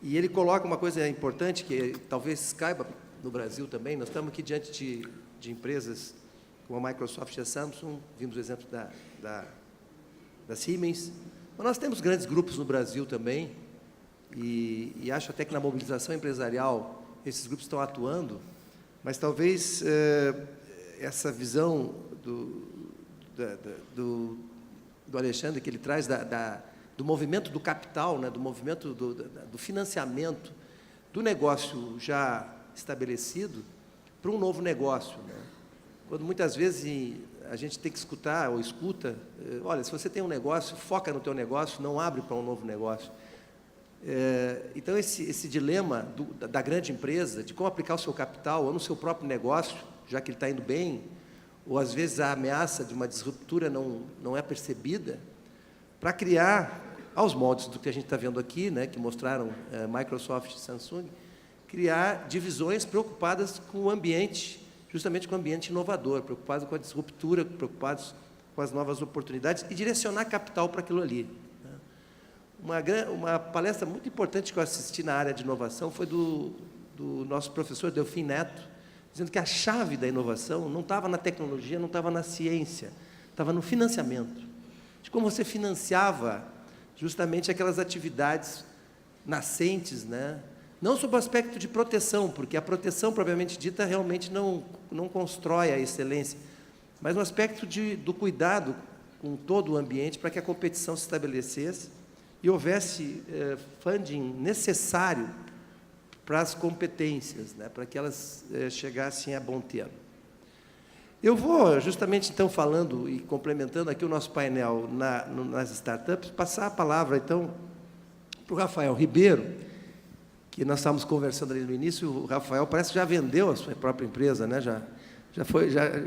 E ele coloca uma coisa importante que talvez caiba no Brasil também. Nós estamos aqui diante de empresas como a Microsoft e a Samsung, vimos o exemplo da Siemens, mas nós temos grandes grupos no Brasil também, e acho até que na mobilização empresarial esses grupos estão atuando, mas talvez essa visão do Alexandre, que ele traz da do movimento do capital, né, do movimento do financiamento do negócio já estabelecido para um novo negócio, né? Quando muitas vezes a gente tem que escutar ou escuta, olha, se você tem um negócio, foca no teu negócio, não abre para um novo negócio. Então, esse dilema da grande empresa, de como aplicar o seu capital ou no seu próprio negócio, já que ele está indo bem, ou às vezes a ameaça de uma disruptura não é percebida, para criar, aos moldes do que a gente está vendo aqui, né, que mostraram Microsoft e Samsung, criar divisões preocupadas com o ambiente, justamente com o ambiente inovador, preocupados com a disruptura, preocupados com as novas oportunidades e direcionar capital para aquilo ali. Uma palestra muito importante que eu assisti na área de inovação foi do nosso professor Delfim Neto, dizendo que a chave da inovação não estava na tecnologia, não estava na ciência, estava no financiamento, de como você financiava justamente aquelas atividades nascentes, né? Não sob o aspecto de proteção, porque a proteção, propriamente dita, realmente não constrói a excelência, mas no aspecto do cuidado com todo o ambiente para que a competição se estabelecesse e houvesse funding necessário para as competências, né, para que elas chegassem a bom termo. Eu vou, justamente, então, falando e complementando aqui o nosso painel nas startups, passar a palavra, então, para o Rafael Ribeiro, que nós estávamos conversando ali no início. O Rafael parece que já vendeu a sua própria empresa, né? Já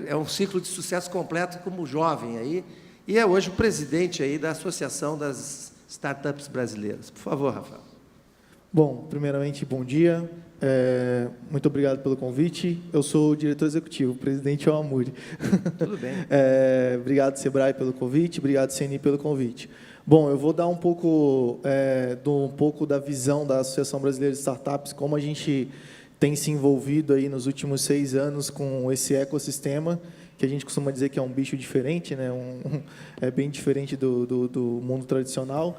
é um ciclo de sucesso completo como jovem aí, e é hoje o presidente aí da Associação das Startups Brasileiras. Por favor, Rafael. Bom, primeiramente, bom dia. Muito obrigado pelo convite. Eu sou o diretor executivo, o presidente é o Amuri. Tudo bem. Obrigado, Sebrae, pelo convite. Obrigado, CNI, pelo convite. Bom, eu vou dar um pouco da visão da Associação Brasileira de Startups, como a gente tem se envolvido aí nos últimos 6 anos com esse ecossistema, que a gente costuma dizer que é um bicho diferente, né? É bem diferente do mundo tradicional.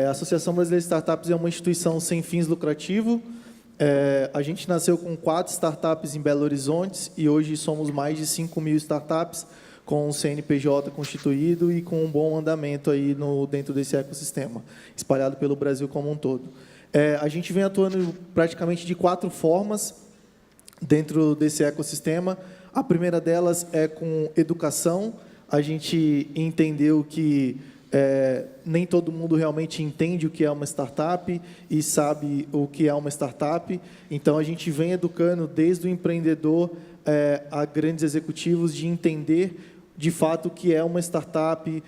A Associação Brasileira de Startups é uma instituição sem fins lucrativos. A gente nasceu com 4 startups em Belo Horizonte e hoje somos mais de 5.000 startups, com o CNPJ constituído e com um bom andamento aí dentro desse ecossistema, espalhado pelo Brasil como um todo. A gente vem atuando praticamente de 4 formas dentro desse ecossistema. A primeira delas é com educação. A gente entendeu que nem todo mundo realmente entende o que é uma startup e sabe o que é uma startup. Então, a gente vem educando desde o empreendedor a grandes executivos de entender de fato o que é uma startup,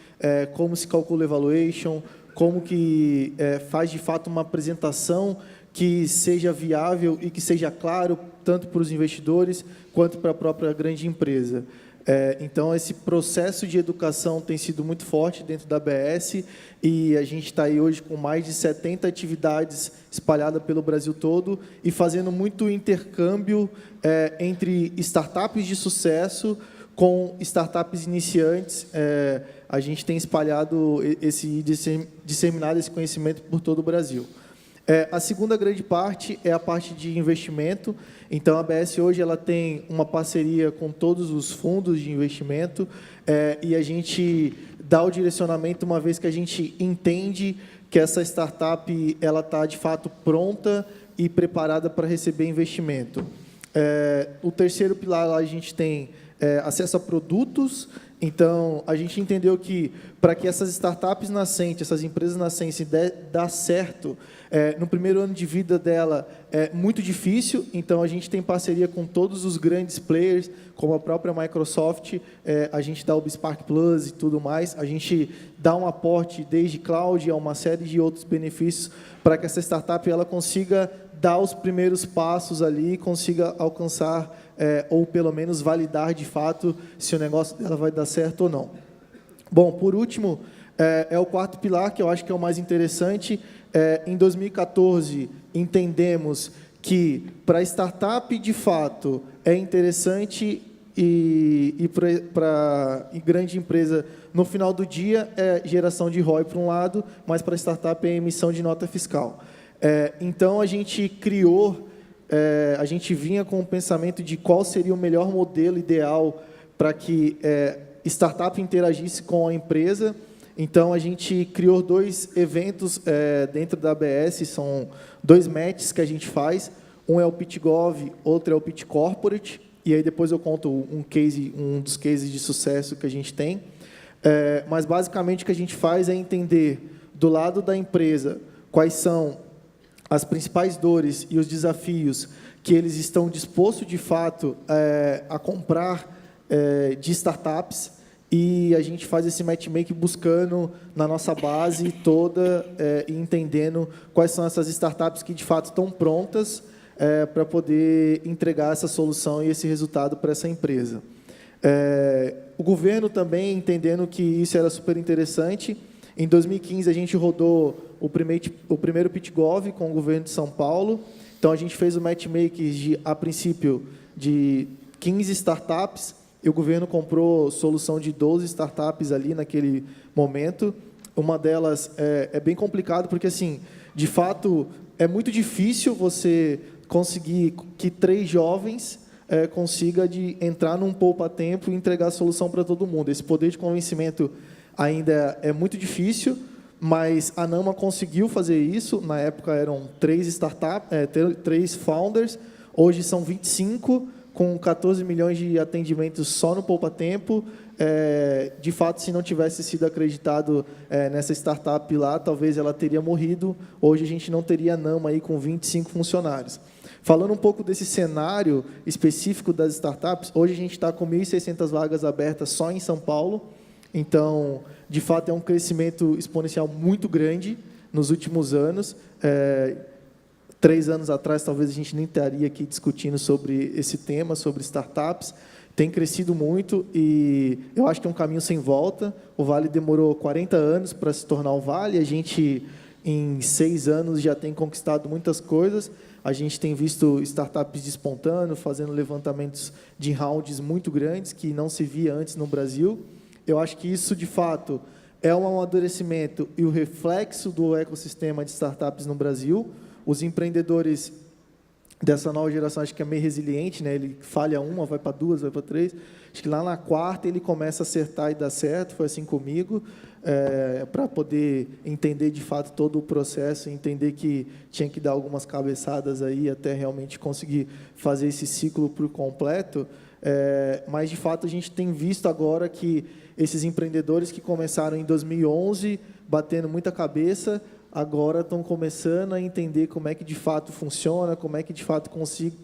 como se calcula evaluation, como que faz de fato uma apresentação que seja viável e que seja claro tanto para os investidores quanto para a própria grande empresa. Então, esse processo de educação tem sido muito forte dentro da ABS e a gente está aí hoje com mais de 70 atividades espalhadas pelo Brasil todo e fazendo muito intercâmbio entre startups de sucesso com startups iniciantes. A gente tem espalhado disseminado esse conhecimento por todo o Brasil. A segunda grande parte é a parte de investimento. Então, a ABS hoje ela tem uma parceria com todos os fundos de investimento e a gente dá o direcionamento uma vez que a gente entende que essa startup ela está, de fato, pronta e preparada para receber investimento. O terceiro pilar, lá a gente tem acesso a produtos. Então, a gente entendeu que, para que essas startups nascentes, essas empresas nascentes, dar certo, no primeiro ano de vida dela é muito difícil. Então, a gente tem parceria com todos os grandes players, como a própria Microsoft, a gente dá o BeSpark Plus e tudo mais, a gente dá um aporte desde cloud a uma série de outros benefícios para que essa startup ela consiga dar os primeiros passos ali, consiga alcançar ou pelo menos validar de fato se o negócio dela vai dar certo ou não. Bom, por último, é o quarto pilar, que eu acho que é o mais interessante. Em 2014, entendemos que para startup, de fato, é interessante e para grande empresa, no final do dia, é geração de ROI para um lado, mas para startup é emissão de nota fiscal. Então, a gente criou, a gente vinha com o pensamento de qual seria o melhor modelo ideal para que startup interagisse com a empresa. Então, a gente criou 2 eventos dentro da ABS, são 2 matches que a gente faz. Um é o Pitch Gov, outro é o Pitch Corporate. E aí depois eu conto um dos cases de sucesso que a gente tem. Mas, basicamente, o que a gente faz é entender, do lado da empresa, quais são as principais dores e os desafios que eles estão dispostos, de fato, a comprar de startups, e a gente faz esse matchmaking buscando na nossa base toda e entendendo quais são essas startups que, de fato, estão prontas para poder entregar essa solução e esse resultado para essa empresa. O governo também, entendendo que isso era super interessante, em 2015 a gente rodou o primeiro Pitch Gov com o governo de São Paulo. Então, a gente fez o matchmaking, a princípio, de 15 startups, e o governo comprou solução de 12 startups ali naquele momento. Uma delas é bem complicado, porque, assim, de fato, é muito difícil você conseguir que 3 jovens consiga entrar num poupa-tempo e entregar a solução para todo mundo. Esse poder de convencimento ainda é muito difícil, mas a Nama conseguiu fazer isso. Na época eram 3 startups, 3 founders, hoje são 25, com 14 milhões de atendimentos só no poupa-tempo. De fato, se não tivesse sido acreditado nessa startup lá, talvez ela teria morrido. Hoje a gente não teria a Nama aí com 25 funcionários. Falando um pouco desse cenário específico das startups, hoje a gente está com 1.600 vagas abertas só em São Paulo. Então, de fato, é um crescimento exponencial muito grande nos últimos anos. 3 anos atrás, talvez a gente nem estaria aqui discutindo sobre esse tema, sobre startups. Tem crescido muito e eu acho que é um caminho sem volta. O Vale demorou 40 anos para se tornar o Vale. A gente, em 6 anos, já tem conquistado muitas coisas. A gente tem visto startups despontando, fazendo levantamentos de rounds muito grandes, que não se via antes no Brasil. Eu acho que isso, de fato, é um amadurecimento e o reflexo do ecossistema de startups no Brasil. Os empreendedores dessa nova geração, acho que é meio resiliente, né? Ele falha uma, vai para 2, vai para 3. Acho que lá na 4ª ele começa a acertar e dar certo. Foi assim comigo, para poder entender de fato todo o processo, entender que tinha que dar algumas cabeçadas aí até realmente conseguir fazer esse ciclo por completo. Mas de fato a gente tem visto agora que esses empreendedores que começaram em 2011 batendo muita cabeça, agora estão começando a entender como é que de fato funciona, como é que de fato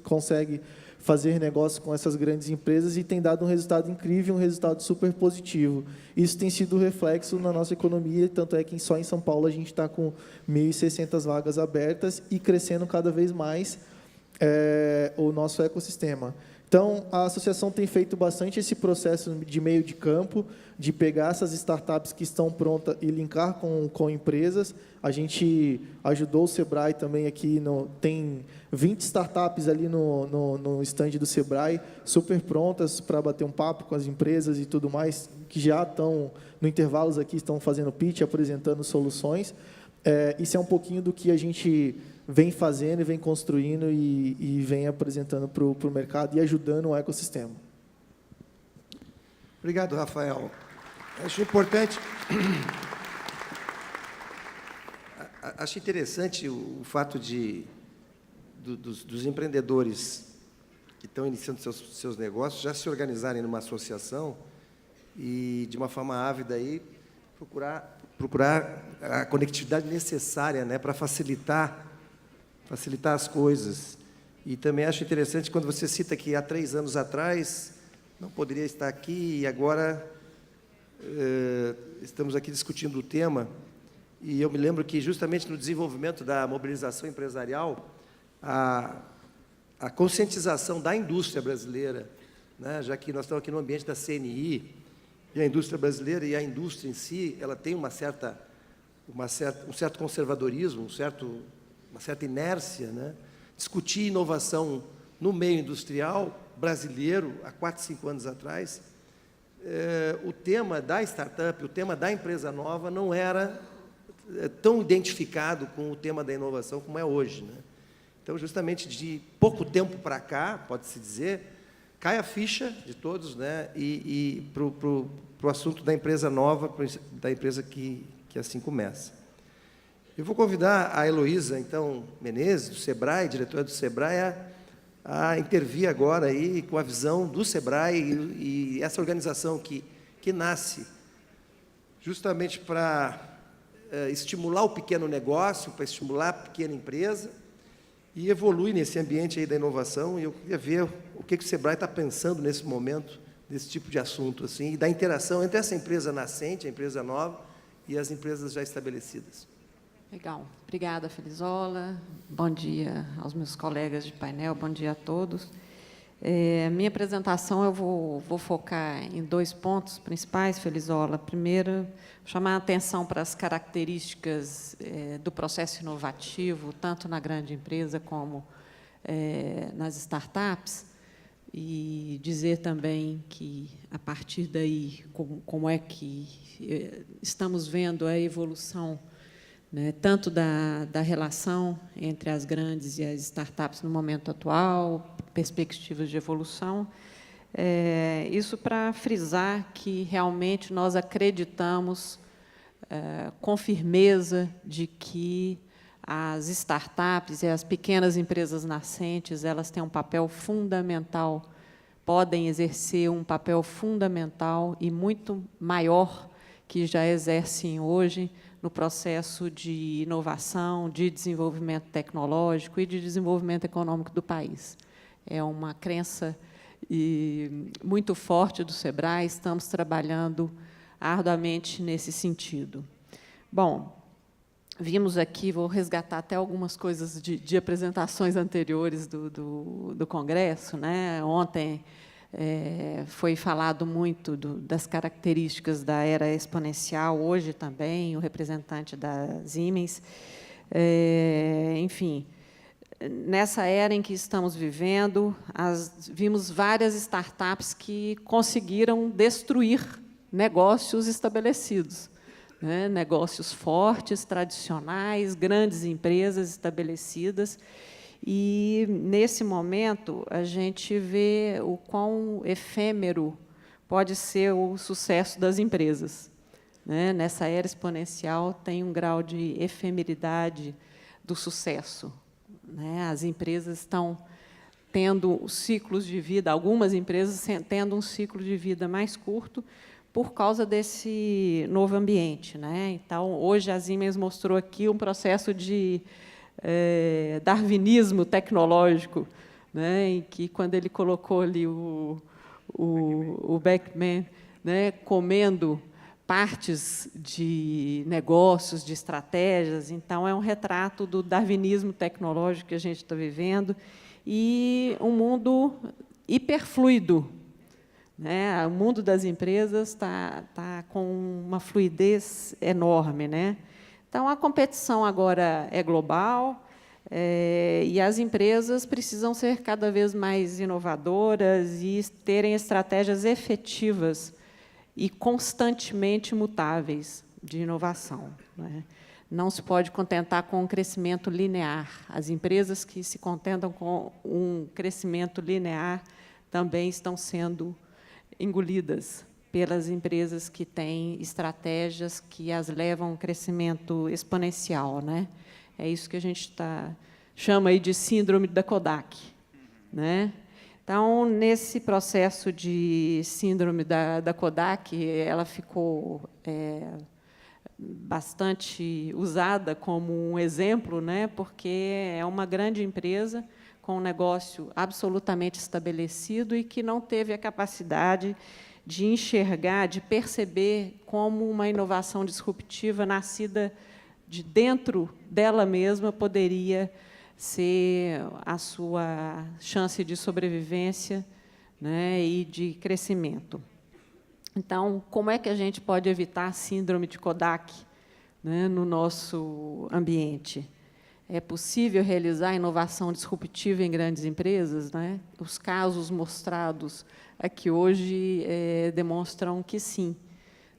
consegue fazer negócio com essas grandes empresas, e tem dado um resultado incrível, um resultado super positivo. Isso tem sido reflexo na nossa economia, tanto é que só em São Paulo a gente está com 1.600 vagas abertas e crescendo cada vez mais o nosso ecossistema. Então, a associação tem feito bastante esse processo de meio de campo, de pegar essas startups que estão prontas e linkar com empresas. A gente ajudou o Sebrae também aqui, tem 20 startups ali no stand do Sebrae, super prontas para bater um papo com as empresas e tudo mais, que já estão, no intervalos aqui, estão fazendo pitch, apresentando soluções. Isso é um pouquinho do que a gente vem fazendo e vem construindo e vem apresentando para o mercado e ajudando o ecossistema. Obrigado, Rafael. Acho importante, acho interessante o fato dos empreendedores que estão iniciando seus negócios já se organizarem numa associação e, de uma forma ávida, aí, procurar a conectividade necessária, né, para facilitar as coisas. E também acho interessante quando você cita que há 3 anos atrás não poderia estar aqui e agora estamos aqui discutindo o tema. E eu me lembro que, justamente no desenvolvimento da mobilização empresarial, a conscientização da indústria brasileira, né, já que nós estamos aqui no ambiente da CNI, e a indústria brasileira e a indústria em si, ela tem um certo conservadorismo, uma certa inércia, né? Discutir inovação no meio industrial brasileiro, há 4, 5 anos atrás, o tema da startup, o tema da empresa nova não era tão identificado com o tema da inovação como é hoje, né? Então, justamente de pouco tempo para cá, pode-se dizer, cai a ficha de todos, né? E para o assunto da empresa nova, da empresa que assim começa. Eu vou convidar a Heloísa, então, Menezes, do SEBRAE, diretora do SEBRAE, a intervir agora aí com a visão do SEBRAE e essa organização que nasce justamente para estimular o pequeno negócio, para estimular a pequena empresa e evolui nesse ambiente aí da inovação. E eu queria ver o que o SEBRAE está pensando nesse momento, desse tipo de assunto, assim, e da interação entre essa empresa nascente, a empresa nova, e as empresas já estabelecidas. Legal. Obrigada, Felizola. Bom dia aos meus colegas de painel, bom dia a todos. Minha apresentação eu vou focar em 2 pontos principais, Felizola. Primeiro, chamar a atenção para as características do processo inovativo, tanto na grande empresa como nas startups, e dizer também que, a partir daí, como é que estamos vendo a evolução, né, tanto da relação entre as grandes e as startups no momento atual, perspectivas de evolução. Isso para frisar que realmente nós acreditamos com firmeza de que as startups e as pequenas empresas nascentes, elas têm um papel fundamental, podem exercer um papel fundamental e muito maior que já exercem hoje no processo de inovação, de desenvolvimento tecnológico e de desenvolvimento econômico do país. É uma crença muito forte do SEBRAE, estamos trabalhando arduamente nesse sentido. Bom, vimos aqui, vou resgatar até algumas coisas de apresentações anteriores do Congresso, né? Ontem foi falado muito das características da era exponencial, hoje também, o representante da Siemens. Enfim, nessa era em que estamos vivendo, vimos várias startups que conseguiram destruir negócios estabelecidos, né? Negócios fortes, tradicionais, grandes empresas estabelecidas. E, nesse momento, a gente vê o quão efêmero pode ser o sucesso das empresas, né? Nessa era exponencial, tem um grau de efemeridade do sucesso, né? As empresas estão tendo ciclos de vida, algumas empresas tendo um ciclo de vida mais curto, por causa desse novo ambiente, né? Então, hoje, a Siemens mostrou aqui um processo de darwinismo tecnológico, né, em que, quando ele colocou ali o Beckman, né, comendo partes de negócios, de estratégias, então, é um retrato do darwinismo tecnológico que a gente está vivendo, e um mundo hiperfluido, né? O mundo das empresas está com uma fluidez enorme, né? Então, a competição agora é global, e as empresas precisam ser cada vez mais inovadoras e terem estratégias efetivas e constantemente mutáveis de inovação, né? Não se pode contentar com um crescimento linear. As empresas que se contentam com um crescimento linear também estão sendo engolidas pelas empresas que têm estratégias que as levam a um crescimento exponencial, né? É isso que a gente chama aí de síndrome da Kodak, né? Então, nesse processo de síndrome da Kodak, ela ficou bastante usada como um exemplo, né? Porque é uma grande empresa com um negócio absolutamente estabelecido e que não teve a capacidade de enxergar, de perceber como uma inovação disruptiva nascida de dentro dela mesma poderia ser a sua chance de sobrevivência, né, e de crescimento. Então, como é que a gente pode evitar a síndrome de Kodak, né, no nosso ambiente? É possível realizar inovação disruptiva em grandes empresas, né? Os casos mostrados aqui hoje demonstram que sim,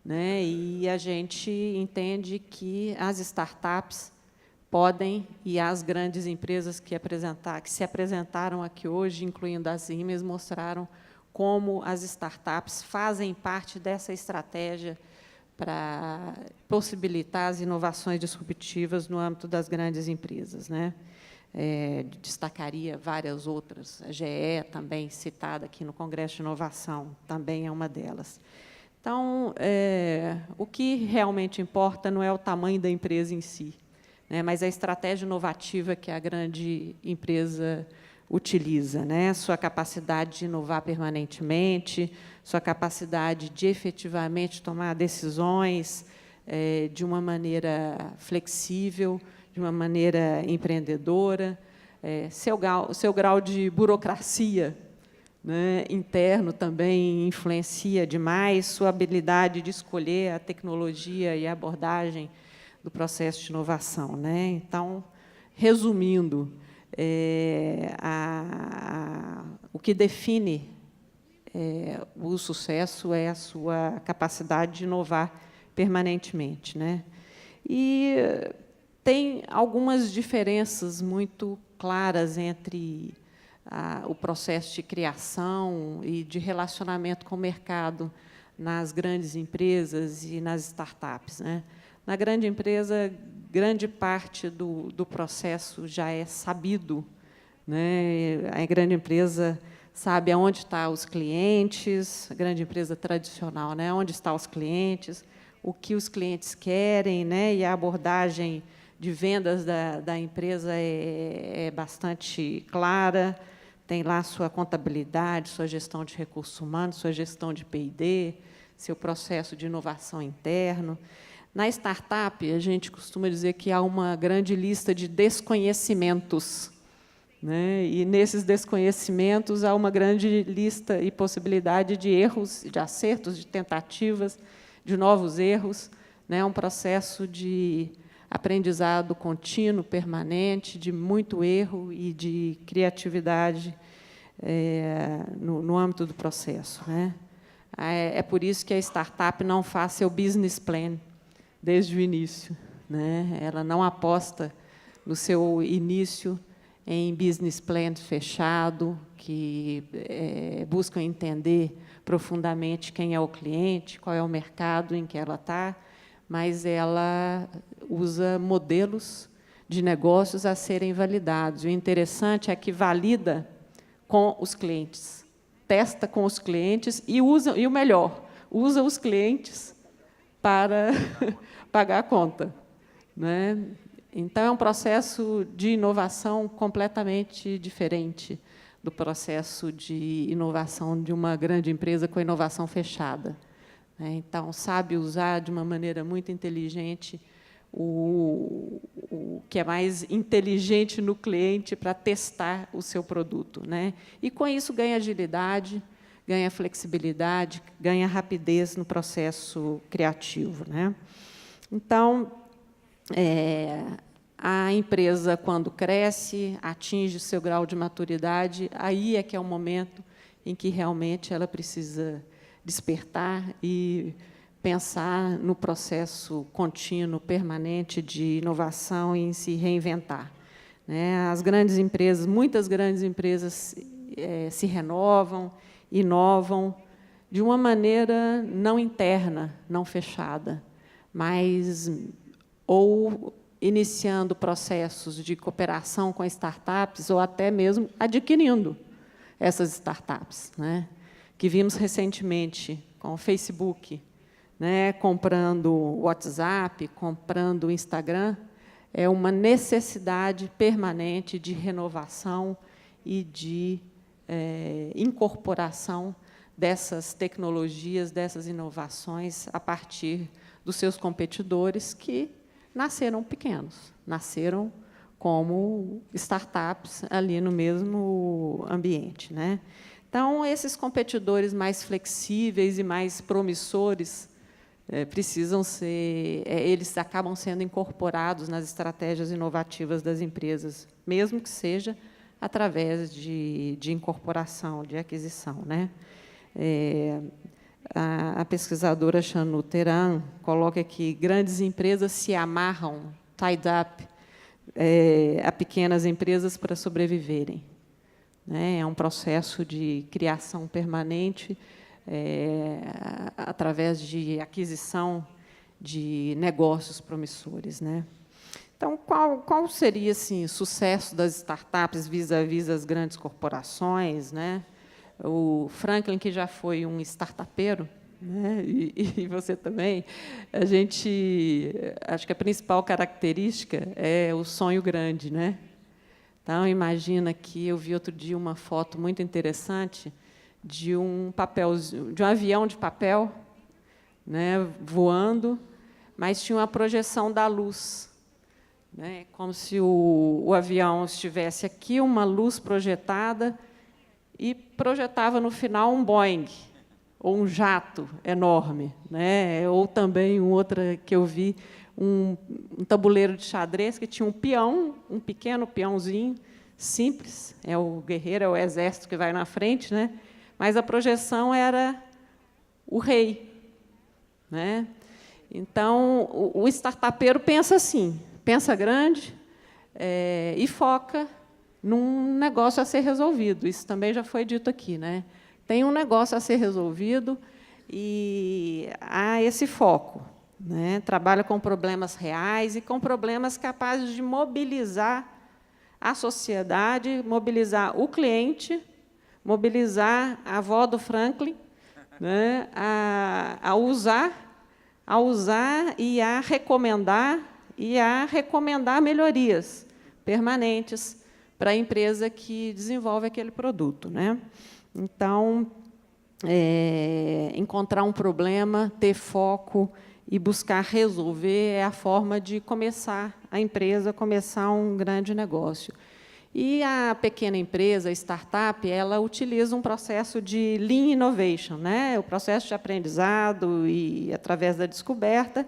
né? E a gente entende que as startups podem, e as grandes empresas que se apresentaram aqui hoje, incluindo as Siemens, mostraram como as startups fazem parte dessa estratégia para possibilitar as inovações disruptivas no âmbito das grandes empresas, né? Destacaria várias outras, a GE, também citada aqui no Congresso de Inovação, também é uma delas. Então, o que realmente importa não é o tamanho da empresa em si, né, mas a estratégia inovativa que a grande empresa utiliza, né, sua capacidade de inovar permanentemente, sua capacidade de efetivamente tomar decisões de uma maneira flexível, de uma maneira empreendedora, seu grau de burocracia, né, interno também influencia demais, sua habilidade de escolher a tecnologia e a abordagem do processo de inovação, né? Então, resumindo, o que define o sucesso é a sua capacidade de inovar permanentemente, né? E tem algumas diferenças muito claras entre o processo de criação e de relacionamento com o mercado nas grandes empresas e nas startups, né? Na grande empresa, grande parte do processo já é sabido, né? A grande empresa sabe aonde estão os clientes, a grande empresa tradicional, né? Onde estão os clientes, o que os clientes querem, né? E a abordagem de vendas da empresa é bastante clara, tem lá sua contabilidade, sua gestão de recursos humanos, sua gestão de P&D, seu processo de inovação interno. Na startup, a gente costuma dizer que há uma grande lista de desconhecimentos, né? E, nesses desconhecimentos, há uma grande lista e possibilidade de erros, de acertos, de tentativas, de novos erros, né? Um processo de aprendizado contínuo, permanente, de muito erro e de criatividade no âmbito do processo, né? É por isso que a startup não faz seu business plan desde o início, né? Ela não aposta no seu início em business plan fechado, que buscam entender profundamente quem é o cliente, qual é o mercado em que ela está, mas ela usa modelos de negócios a serem validados. O interessante é que valida com os clientes, testa com os clientes e o melhor, usa os clientes para pagar a conta, né? Então, é um processo de inovação completamente diferente do processo de inovação de uma grande empresa com a inovação fechada. Então, sabe usar de uma maneira muito inteligente o que é mais inteligente no cliente para testar o seu produto, né? E, com isso, ganha agilidade, ganha flexibilidade, ganha rapidez no processo criativo, né? Então, a empresa, quando cresce, atinge o seu grau de maturidade, aí é que é o momento em que realmente ela precisa despertar e pensar no processo contínuo, permanente de inovação e em se reinventar, né? As grandes empresas, muitas grandes empresas se renovam, inovam de uma maneira não interna, não fechada, mas ou iniciando processos de cooperação com startups ou até mesmo adquirindo essas startups, né? Que vimos recentemente com o Facebook, né, comprando o WhatsApp, comprando o Instagram, é uma necessidade permanente de renovação e de incorporação dessas tecnologias, dessas inovações, a partir dos seus competidores, que nasceram pequenos, nasceram como startups ali no mesmo ambiente, né? Então, esses competidores mais flexíveis e mais promissores precisam ser, eles acabam sendo incorporados nas estratégias inovativas das empresas, mesmo que seja através de incorporação, de aquisição, né? A pesquisadora Shanu Teran coloca que grandes empresas se amarram, tied up, a pequenas empresas para sobreviverem, né? É um processo de criação permanente, através de aquisição de negócios promissores, né? Então, qual seria assim, o sucesso das startups vis-à-vis as grandes corporações, né? O Franklin, que já foi um startupeiro, né? E você também, acho que a principal característica é o sonho grande, né? Então, imagina que eu vi outro dia uma foto muito interessante de um avião de papel, né, voando, mas tinha uma projeção da luz, né, como se o avião estivesse aqui, uma luz projetada, e projetava no final um Boeing, ou um jato enorme, né, ou também outra que eu vi, um tabuleiro de xadrez que tinha um peão, um pequeno peãozinho, simples, é o guerreiro, é o exército que vai na frente, né, mas a projeção era o rei, né? Então, o startupeiro pensa assim, pensa grande e foca num negócio a ser resolvido. Isso também já foi dito aqui, né? Tem um negócio a ser resolvido e há esse foco, né? Trabalha com problemas reais e com problemas capazes de mobilizar a sociedade, mobilizar o cliente, mobilizar a avó do Franklin, né, a usar e a recomendar melhorias permanentes para a empresa que desenvolve aquele produto, né? Então, encontrar um problema, ter foco e buscar resolver é a forma de começar a empresa, começar um grande negócio. E a pequena empresa, a startup, ela utiliza um processo de Lean Innovation, né? O processo de aprendizado e através da descoberta,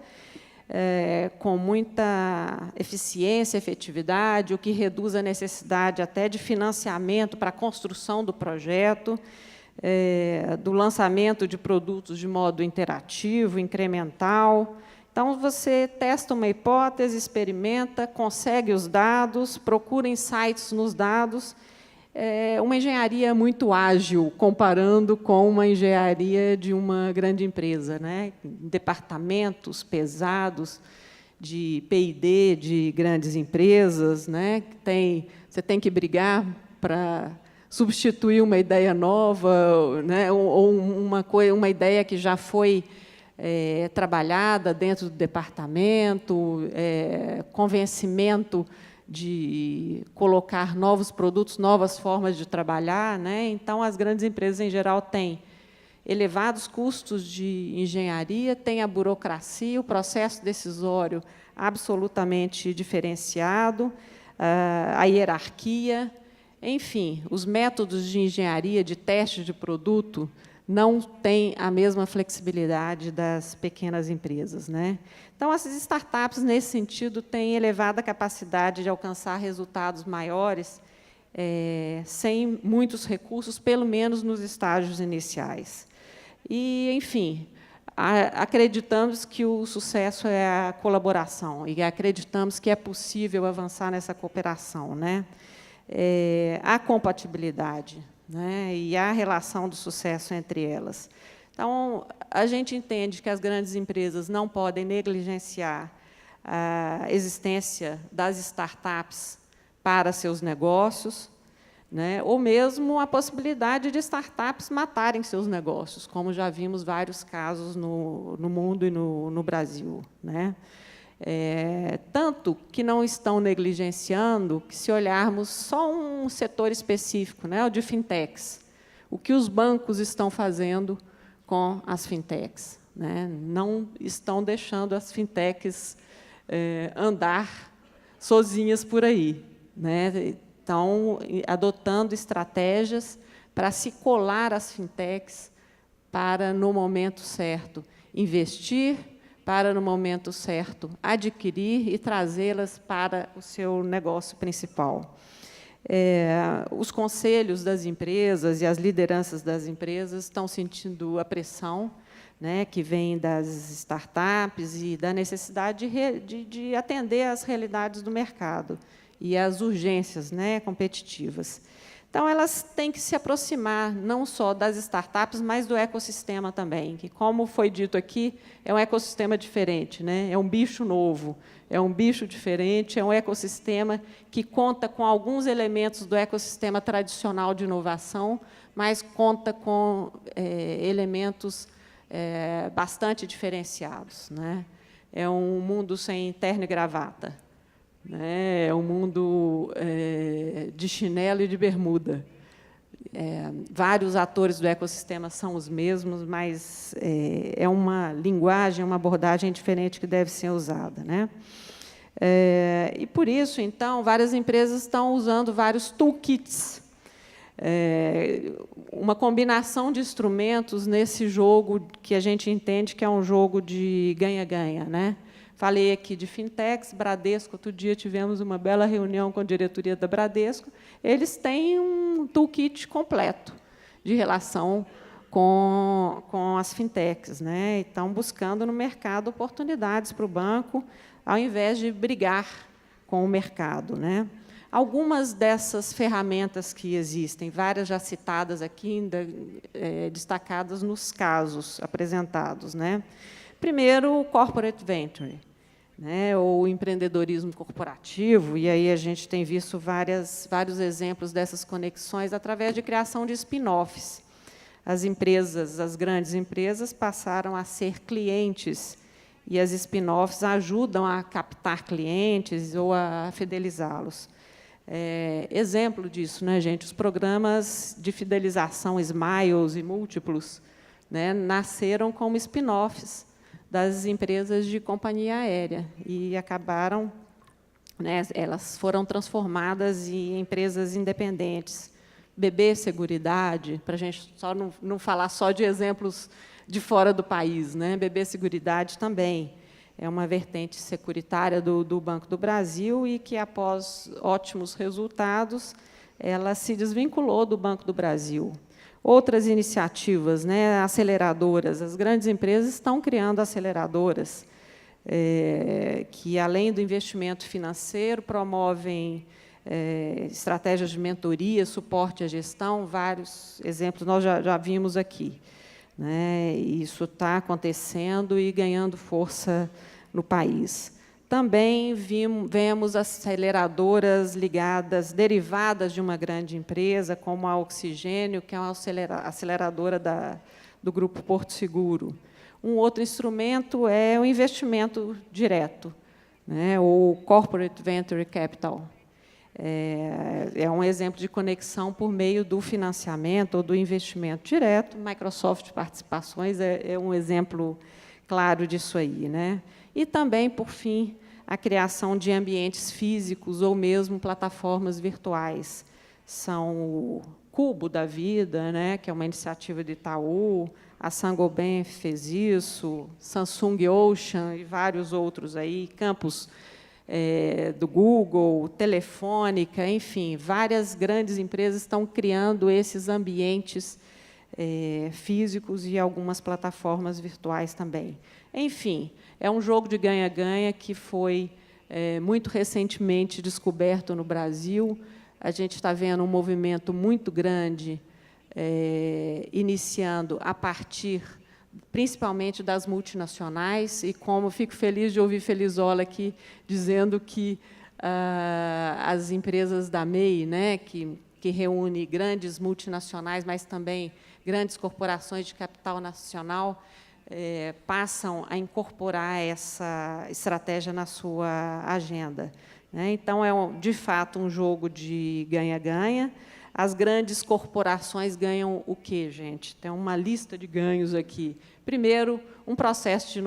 com muita eficiência, efetividade, o que reduz a necessidade até de financiamento para a construção do projeto, do lançamento de produtos de modo interativo, incremental. Então, você testa uma hipótese, experimenta, consegue os dados, procura insights nos dados. É uma engenharia muito ágil, comparando com uma engenharia de uma grande empresa, né? Departamentos pesados de P&D de grandes empresas, né? Você tem que brigar para substituir uma ideia nova, né? Ou uma ideia que já foi trabalhada dentro do departamento, convencimento de colocar novos produtos, novas formas de trabalhar, né? Então, as grandes empresas, em geral, têm elevados custos de engenharia, têm a burocracia, o processo decisório absolutamente diferenciado, a hierarquia, enfim, os métodos de engenharia, de teste de produto, não têm a mesma flexibilidade das pequenas empresas, né? Então, essas startups, nesse sentido, têm elevada capacidade de alcançar resultados maiores, sem muitos recursos, pelo menos nos estágios iniciais. E, enfim, acreditamos que o sucesso é a colaboração, e acreditamos que é possível avançar nessa cooperação, né? A compatibilidade, né, e a relação do sucesso entre elas. Então, a gente entende que as grandes empresas não podem negligenciar a existência das startups para seus negócios, né, ou mesmo a possibilidade de startups matarem seus negócios, como já vimos vários casos no mundo e no Brasil, né? Tanto que não estão negligenciando que, se olharmos só um setor específico, né, o de fintechs, o que os bancos estão fazendo com as fintechs, né? Não estão deixando as fintechs andar sozinhas por aí, né? Estão adotando estratégias para se colar às fintechs, para, no momento certo, investir, para, no momento certo, adquirir e trazê-las para o seu negócio principal. Os conselhos das empresas e as lideranças das empresas estão sentindo a pressão, né, que vem das startups e da necessidade de atender às realidades do mercado e às urgências, né, competitivas. Então, elas têm que se aproximar não só das startups, mas do ecossistema também, que, como foi dito aqui, é um ecossistema diferente, né? É um bicho novo, é um bicho diferente, é um ecossistema que conta com alguns elementos do ecossistema tradicional de inovação, mas conta com elementos bastante diferenciados, né? É um mundo sem terno e gravata, né? É um mundo de chinelo e de bermuda. Vários atores do ecossistema são os mesmos, mas é uma linguagem, uma abordagem diferente que deve ser usada, né? E, por isso, então, várias empresas estão usando vários toolkits, uma combinação de instrumentos nesse jogo que a gente entende que é um jogo de ganha-ganha, né? Falei aqui de fintechs, Bradesco, outro dia tivemos uma bela reunião com a diretoria da Bradesco. Eles têm um toolkit completo de relação com as fintechs, né? Estão buscando no mercado oportunidades para o banco, ao invés de brigar com o mercado, né? Algumas dessas ferramentas que existem, várias já citadas aqui, ainda destacadas nos casos apresentados, né? Primeiro, o corporate venture, né, ou empreendedorismo corporativo, e aí a gente tem visto vários exemplos dessas conexões através de criação de spin-offs. As grandes empresas passaram a ser clientes, e as spin-offs ajudam a captar clientes ou a fidelizá-los. Exemplo disso, né, gente, os programas de fidelização Smiles e Múltiplos, né, nasceram como spin-offs das empresas de companhia aérea e acabaram, né, elas foram transformadas em empresas independentes. BB Seguridade, para a gente só não falar só de exemplos de fora do país, né? BB Seguridade também é uma vertente securitária do Banco do Brasil e que, após ótimos resultados, ela se desvinculou do Banco do Brasil. Outras iniciativas, né, aceleradoras, as grandes empresas estão criando aceleradoras que, além do investimento financeiro, promovem estratégias de mentoria, suporte à gestão, vários exemplos nós já vimos aqui, né? Isso está acontecendo e ganhando força no país. Também vemos aceleradoras ligadas, derivadas de uma grande empresa, como a Oxigênio, que é uma aceleradora do Grupo Porto Seguro. Um outro instrumento é o investimento direto, né, ou Corporate Venture Capital. É um exemplo de conexão por meio do financiamento ou do investimento direto. Microsoft Participações é um exemplo claro disso aí, né? E também, por fim, a criação de ambientes físicos ou mesmo plataformas virtuais. São o Cubo da Vida, né, que é uma iniciativa de Itaú, a Saint-Gobain fez isso, Samsung Ocean e vários outros aí, campus do Google, Telefônica, enfim, várias grandes empresas estão criando esses ambientes físicos e algumas plataformas virtuais também. Enfim, é um jogo de ganha-ganha que foi muito recentemente descoberto no Brasil. A gente está vendo um movimento muito grande iniciando a partir, principalmente, das multinacionais, e como fico feliz de ouvir Felizola aqui dizendo que as empresas da MEI, né, que reúne grandes multinacionais, mas também grandes corporações de capital nacional, passam a incorporar essa estratégia na sua agenda, né? Então, de fato, um jogo de ganha-ganha. As grandes corporações ganham o quê, gente? Tem uma lista de ganhos aqui. Primeiro, um processo de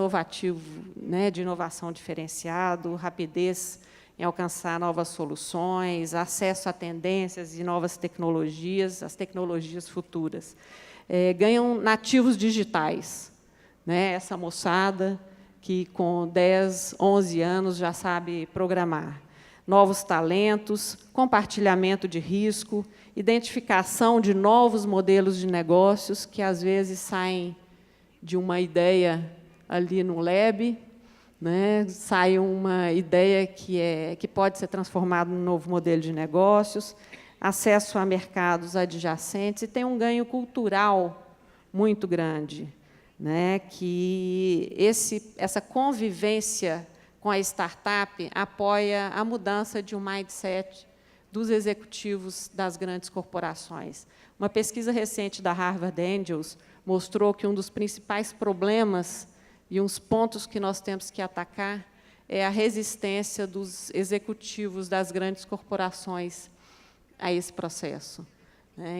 de inovação diferenciado, rapidez em alcançar novas soluções, acesso a tendências e novas tecnologias, as tecnologias futuras. Ganham nativos digitais, né? Essa moçada que, com 10, 11 anos, já sabe programar. Novos talentos, compartilhamento de risco, identificação de novos modelos de negócios que, às vezes, saem de uma ideia ali no lab, né? Sai uma ideia que pode ser transformada num novo modelo de negócios. acesso a mercados adjacentes e tem um ganho cultural muito grande, né, que essa convivência com a startup apoia a mudança de um mindset dos executivos das grandes corporações. Uma pesquisa recente da Harvard Angels mostrou que um dos principais problemas e uns pontos que nós temos que atacar é a resistência dos executivos das grandes corporações a esse processo.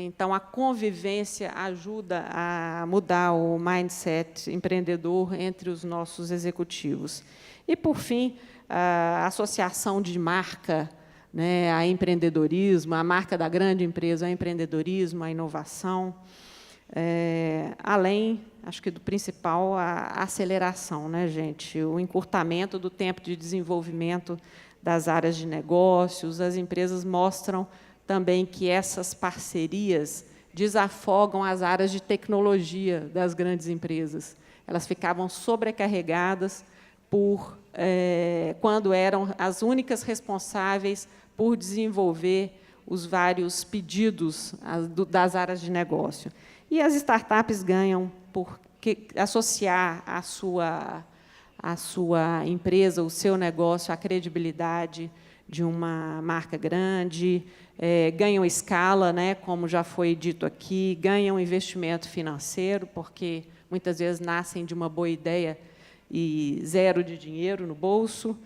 Então, a convivência ajuda a mudar o mindset empreendedor entre os nossos executivos. E, por fim, a associação de marca, né, a empreendedorismo, a marca da grande empresa, a empreendedorismo, a inovação, além, acho que do principal, a aceleração, né, gente? O encurtamento do tempo de desenvolvimento das áreas de negócios. As empresas mostram também que essas parcerias desafogam as áreas de tecnologia das grandes empresas. Elas ficavam sobrecarregadas quando eram as únicas responsáveis por desenvolver os vários pedidos das áreas de negócio. E as startups ganham por associar a sua empresa, o seu negócio, à credibilidade de uma marca grande, ganham escala, né, como já foi dito aqui, ganham investimento financeiro, porque muitas vezes nascem de uma boa ideia e zero de dinheiro no bolso,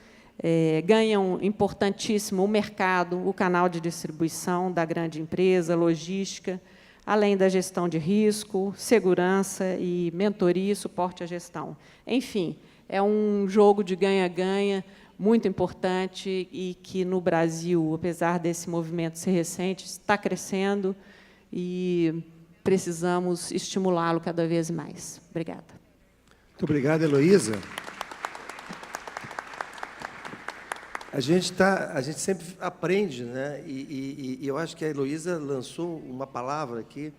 ganham importantíssimo o mercado, o canal de distribuição da grande empresa, logística, além da gestão de risco, segurança e mentoria e suporte à gestão. Enfim, é um jogo de ganha-ganha muito importante e que, no Brasil, apesar desse movimento ser recente, está crescendo e precisamos estimulá-lo cada vez mais. Obrigada. Muito obrigado, Heloísa. A gente sempre aprende, né? E eu acho que a Heloísa lançou uma palavra aqui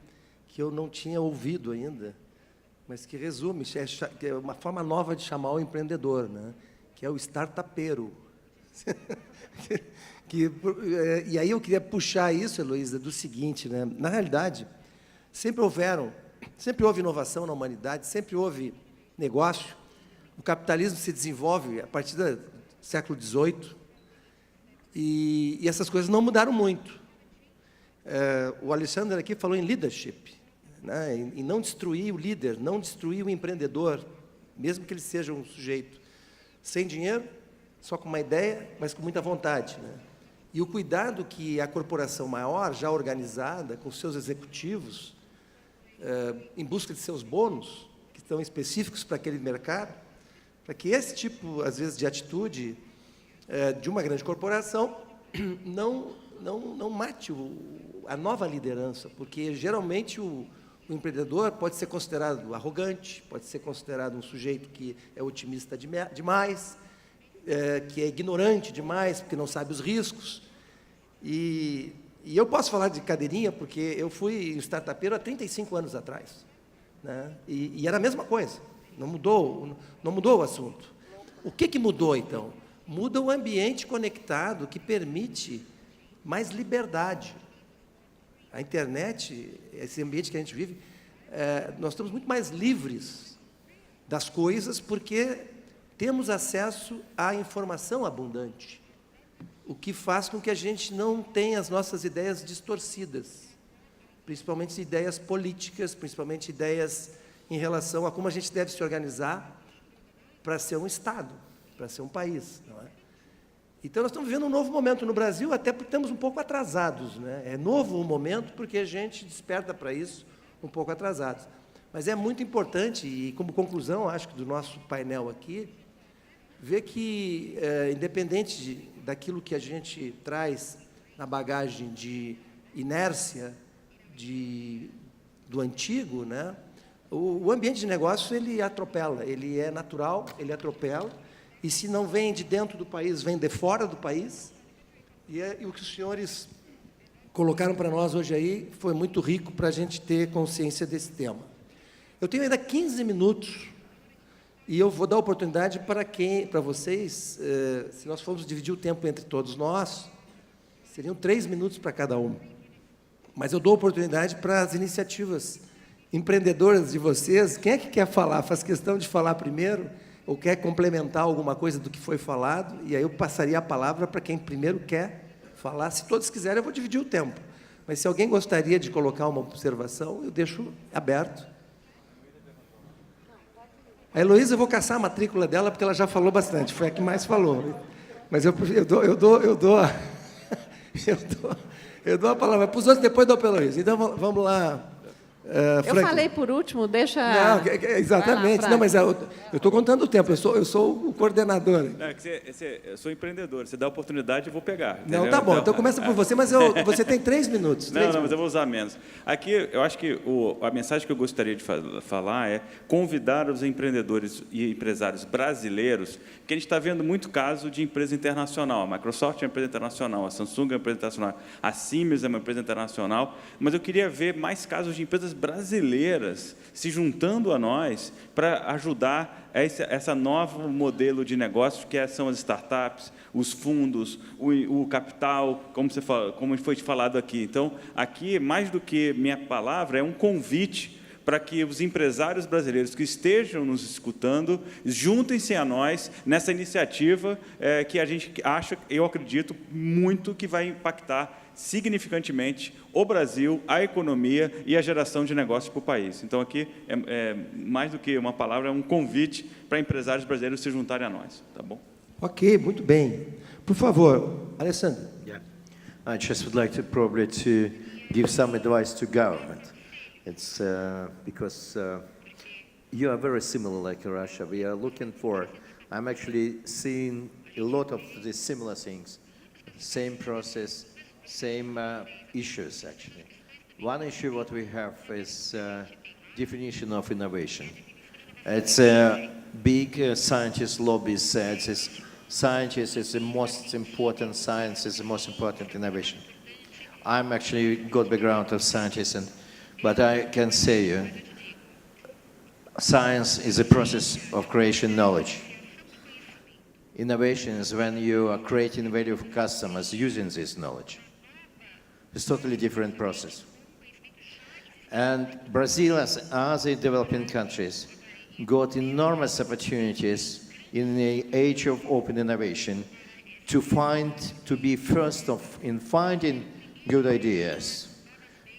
que eu não tinha ouvido ainda, mas que resume, que é uma forma nova de chamar o empreendedor, né? Que é o startupeiro. E aí eu queria puxar isso, Heloísa, do seguinte, né? Na realidade, sempre houve inovação na humanidade, sempre houve negócio. O capitalismo se desenvolve a partir do século XVIII, e essas coisas não mudaram muito. O Alexandre aqui falou em leadership, né? Em não destruir o líder, não destruir o empreendedor, mesmo que ele seja um sujeito sem dinheiro, só com uma ideia, mas com muita vontade, né? E o cuidado que a corporação maior, já organizada, com seus executivos, em busca de seus bônus, que estão específicos para aquele mercado, para que esse tipo, às vezes, de atitude de uma grande corporação não mate a nova liderança, porque, geralmente, o empreendedor pode ser considerado arrogante, pode ser considerado um sujeito que é otimista demais, que é ignorante demais, porque não sabe os riscos. E eu posso falar de cadeirinha, porque eu fui startupeiro há 35 anos atrás, né? E era a mesma coisa, não mudou o assunto. O que mudou, então? Muda o ambiente conectado que permite mais liberdade. A internet, esse ambiente que a gente vive, nós estamos muito mais livres das coisas porque temos acesso à informação abundante, o que faz com que a gente não tenha as nossas ideias distorcidas, principalmente ideias políticas, principalmente ideias em relação a como a gente deve se organizar para ser um Estado, para ser um país, não é? Então, nós estamos vivendo um novo momento no Brasil, até porque estamos um pouco atrasados, né? É novo o momento porque a gente desperta para isso um pouco atrasados. Mas é muito importante, e como conclusão, acho que do nosso painel aqui, ver que, independente daquilo que a gente traz na bagagem de inércia do antigo, né? O ambiente de negócio, ele atropela, ele é natural, ele atropela, e se não vem de dentro do país, vem de fora do país, e o que os senhores colocaram para nós hoje aí foi muito rico para a gente ter consciência desse tema. Eu tenho ainda 15 minutos, e eu vou dar oportunidade para vocês, se nós formos dividir o tempo entre todos nós, seriam 3 minutos para cada um. mas eu dou oportunidade para as iniciativas empreendedoras de vocês. Quem é que quer falar? Faz questão de falar primeiro ou quer complementar alguma coisa do que foi falado? E aí eu passaria a palavra para quem primeiro quer falar. Se todos quiserem, eu vou dividir o tempo. Mas se alguém gostaria de colocar uma observação, eu deixo aberto. A Heloísa, eu vou caçar a matrícula dela, porque ela já falou bastante, foi a que mais falou. Mas eu dou a palavra para os outros, depois dou para a Heloísa. Então, vamos lá. Eu Franklin. falei por último, deixa... Não, exatamente. Vai lá, Não, mas eu estou contando o tempo, eu sou o coordenador. Não, é que eu sou empreendedor, você dá oportunidade, eu vou pegar. Não, entendeu? tá bom, então começa por você, mas você tem 3 minutos. Não, mas eu vou usar menos. Aqui, eu acho que a mensagem que eu gostaria de falar é convidar os empreendedores e empresários brasileiros, que a gente está vendo muito caso de empresa internacional. A Microsoft é uma empresa internacional, a Samsung é uma empresa internacional, a Siemens é uma empresa internacional, mas eu queria ver mais casos de empresas brasileiras se juntando a nós para ajudar essa novo modelo de negócio que são as startups, os fundos, o capital, como foi falado aqui. Então, aqui, mais do que minha palavra, é um convite para que os empresários brasileiros que estejam nos escutando juntem-se a nós nessa iniciativa que a gente acha, eu acredito, muito que vai impactar significantemente o Brasil, a economia e a geração de negócios para o país. Então, aqui, mais do que uma palavra, é um convite para empresários brasileiros se juntarem a nós. Tá bom? Ok, muito bem. Por favor, Alessandro. Yeah. I just would like to probably to give some advice to government. It's because you are very similar like Russia. We are looking for, I'm actually seeing a lot of the similar things, same process, same issues actually. One issue what we have is definition of innovation. It's a big scientist lobby says science is the most important, science is the most important innovation. I'm actually got background of scientist, but I can say you, science is a process of creation knowledge. Innovation is when you are creating value for customers using this knowledge. It's a totally different process. And Brazil, as other developing countries, got enormous opportunities in the age of open innovation to be first in finding good ideas,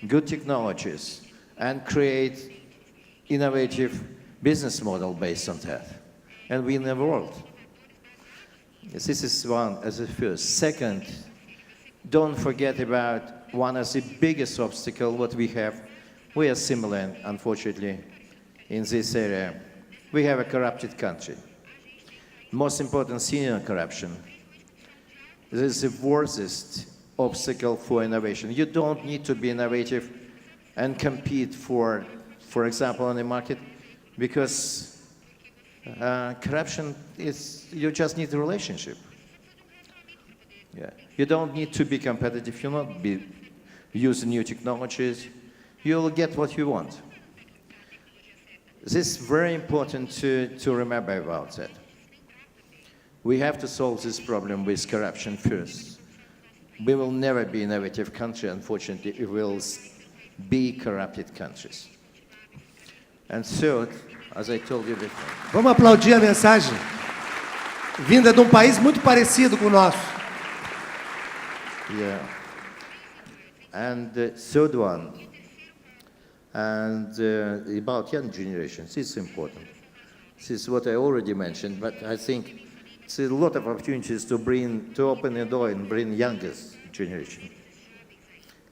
good technologies, and create innovative business model based on that, and win the world. Yes, this is one as a first. Second, don't forget about one of the biggest obstacles what we have. We are similar, unfortunately, in this area. We have a corrupted country. Most important, senior corruption. This is the worst obstacle for innovation. You don't need to be innovative and compete for example, on the market, because corruption is, you just need a relationship. Yeah. You don't need to be competitive, you not use new technologies, you'll get what you want. This is very important to remember about that. We have to solve this problem with corruption first. We will never be an innovative country, unfortunately, it will be corrupted countries. And third, as I told you before. Vamos aplaudir a mensagem vinda de um país muito parecido com o nosso. Yeah. And the third one, and about young generations, this is important. This is what I already mentioned, but I think there's a lot of opportunities to open a door and bring youngest generation.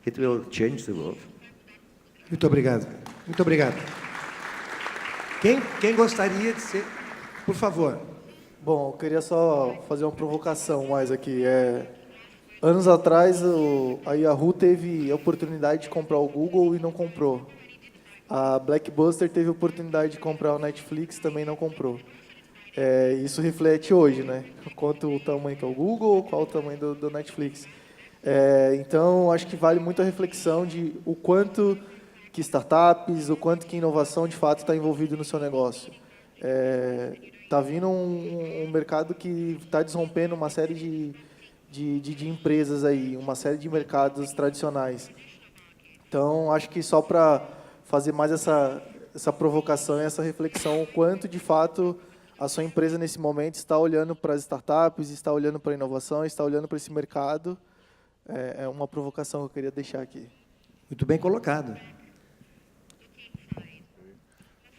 It will change the world. Muito obrigado. Muito obrigado. Quem gostaria de ser? Por favor. Bom, eu queria só fazer uma provocação mais aqui. Anos atrás, a Yahoo teve a oportunidade de comprar o Google e não comprou. A Blockbuster teve a oportunidade de comprar o Netflix, também não comprou. Isso reflete hoje, né? Quanto o tamanho que é o Google, qual o tamanho do Netflix. Então, acho que vale muito a reflexão de o quanto que startups, o quanto que inovação de fato está envolvido no seu negócio. Está vindo um mercado que está desrompendo uma série de empresas aí, uma série de mercados tradicionais. Então, acho que só para fazer mais essa provocação e essa reflexão, o quanto, de fato, a sua empresa, nesse momento, está olhando para as startups, está olhando para a inovação, está olhando para esse mercado. É uma provocação que eu queria deixar aqui. Muito bem colocado.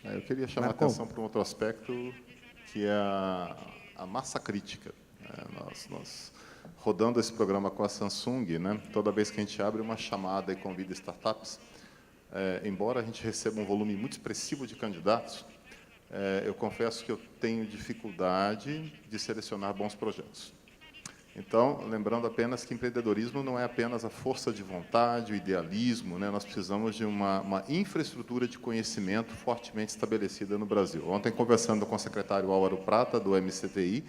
Eu queria chamar a atenção para um outro aspecto, que é a massa crítica. Nós rodando esse programa com a Samsung, né, toda vez que a gente abre uma chamada e convida startups, embora a gente receba um volume muito expressivo de candidatos, eu confesso que eu tenho dificuldade de selecionar bons projetos. Então, lembrando apenas que empreendedorismo não é apenas a força de vontade, o idealismo, né? Nós precisamos de uma infraestrutura de conhecimento fortemente estabelecida no Brasil. Ontem, conversando com o secretário Álvaro Prata, do MCTI,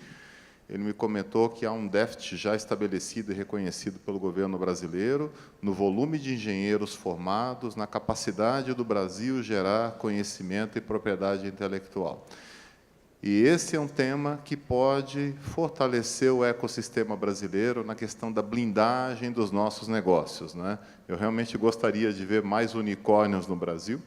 ele me comentou que há um déficit já estabelecido e reconhecido pelo governo brasileiro no volume de engenheiros formados, na capacidade do Brasil gerar conhecimento e propriedade intelectual. E esse é um tema que pode fortalecer o ecossistema brasileiro na questão da blindagem dos nossos negócios, né? Eu realmente gostaria de ver mais unicórnios no Brasil,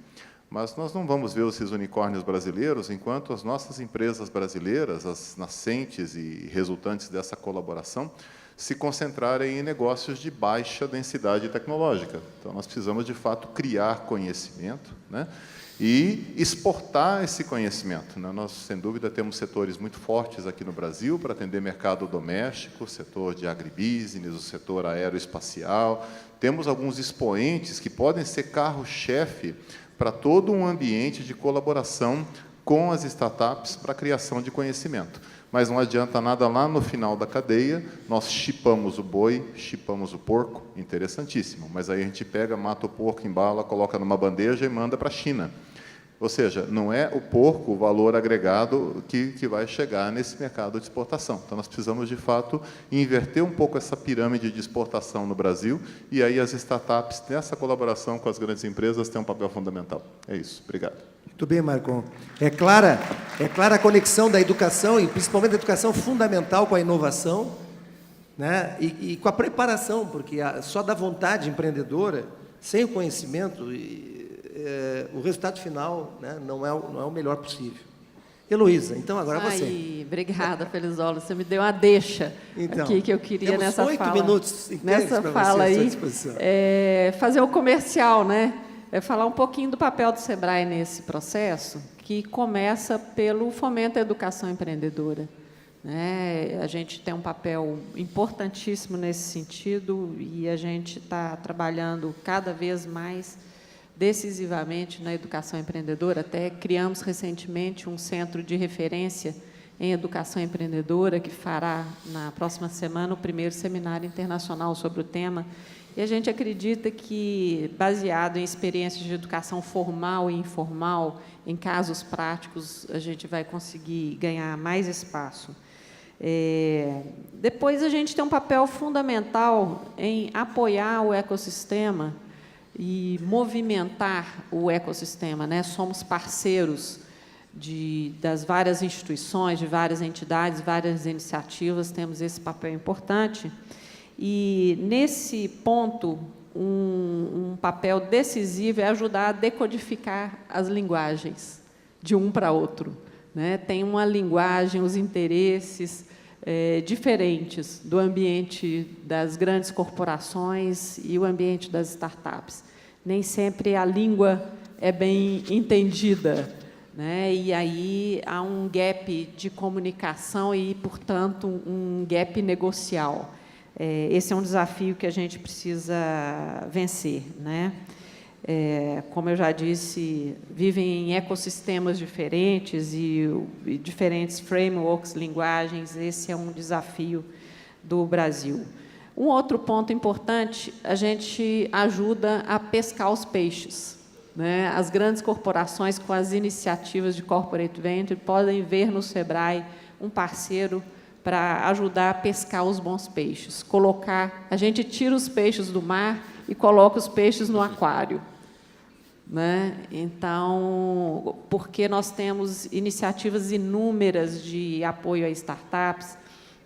mas nós não vamos ver esses unicórnios brasileiros enquanto as nossas empresas brasileiras, as nascentes e resultantes dessa colaboração, se concentrarem em negócios de baixa densidade tecnológica. Então, nós precisamos, de fato, criar conhecimento, né? E exportar esse conhecimento, né? Nós, sem dúvida, temos setores muito fortes aqui no Brasil para atender mercado doméstico, o setor de agribusiness, o setor aeroespacial. Temos alguns expoentes que podem ser carro-chefe para todo um ambiente de colaboração com as startups para a criação de conhecimento. Mas não adianta nada lá no final da cadeia, nós chipamos o boi, chipamos o porco, interessantíssimo, mas aí a gente pega, mata o porco, embala, coloca numa bandeja e manda para a China. Ou seja, não é o porco o valor agregado que vai chegar nesse mercado de exportação. Então, nós precisamos, de fato, inverter um pouco essa pirâmide de exportação no Brasil, e aí as startups, nessa colaboração com as grandes empresas, têm um papel fundamental. É isso. Obrigado. Muito bem, Marcon. É clara a conexão da educação, e principalmente da educação fundamental com a inovação, né? E com a preparação, porque só da vontade empreendedora, sem o conhecimento, o resultado final, né, não é o melhor possível. Heloísa, então agora você. Obrigada, Felizola. Você me deu uma deixa aqui que eu queria temos nessa 8 fala. Minutos Nessa fala aí, fazer o comercial, né? Falar um pouquinho do papel do SEBRAE nesse processo, que começa pelo fomento à educação empreendedora, né? A gente tem um papel importantíssimo nesse sentido e a gente está trabalhando cada vez mais decisivamente na educação empreendedora. Até criamos recentemente um centro de referência em educação empreendedora que fará na próxima semana o primeiro seminário internacional sobre o tema. E a gente acredita que, baseado em experiências de educação formal e informal, em casos práticos, a gente vai conseguir ganhar mais espaço. Depois, a gente tem um papel fundamental em apoiar o ecossistema e movimentar o ecossistema, né? Somos parceiros das várias instituições, de várias entidades, várias iniciativas, temos esse papel importante. E, nesse ponto, um papel decisivo é ajudar a decodificar as linguagens de um para outro, né? Tem uma linguagem, os interesses diferentes do ambiente das grandes corporações e o ambiente das startups. Nem sempre a língua é bem entendida, né? E aí há um gap de comunicação e, portanto, um gap negocial. Esse é um desafio que a gente precisa vencer, né? Como eu já disse, vivem em ecossistemas diferentes e diferentes frameworks, linguagens. Esse é um desafio do Brasil. Um outro ponto importante, a gente ajuda a pescar os peixes, né? As grandes corporações, com as iniciativas de Corporate Venture, podem ver no SEBRAE um parceiro para ajudar a pescar os bons peixes. A gente tira os peixes do mar e coloca os peixes no aquário, né? Então, porque nós temos iniciativas inúmeras de apoio a startups,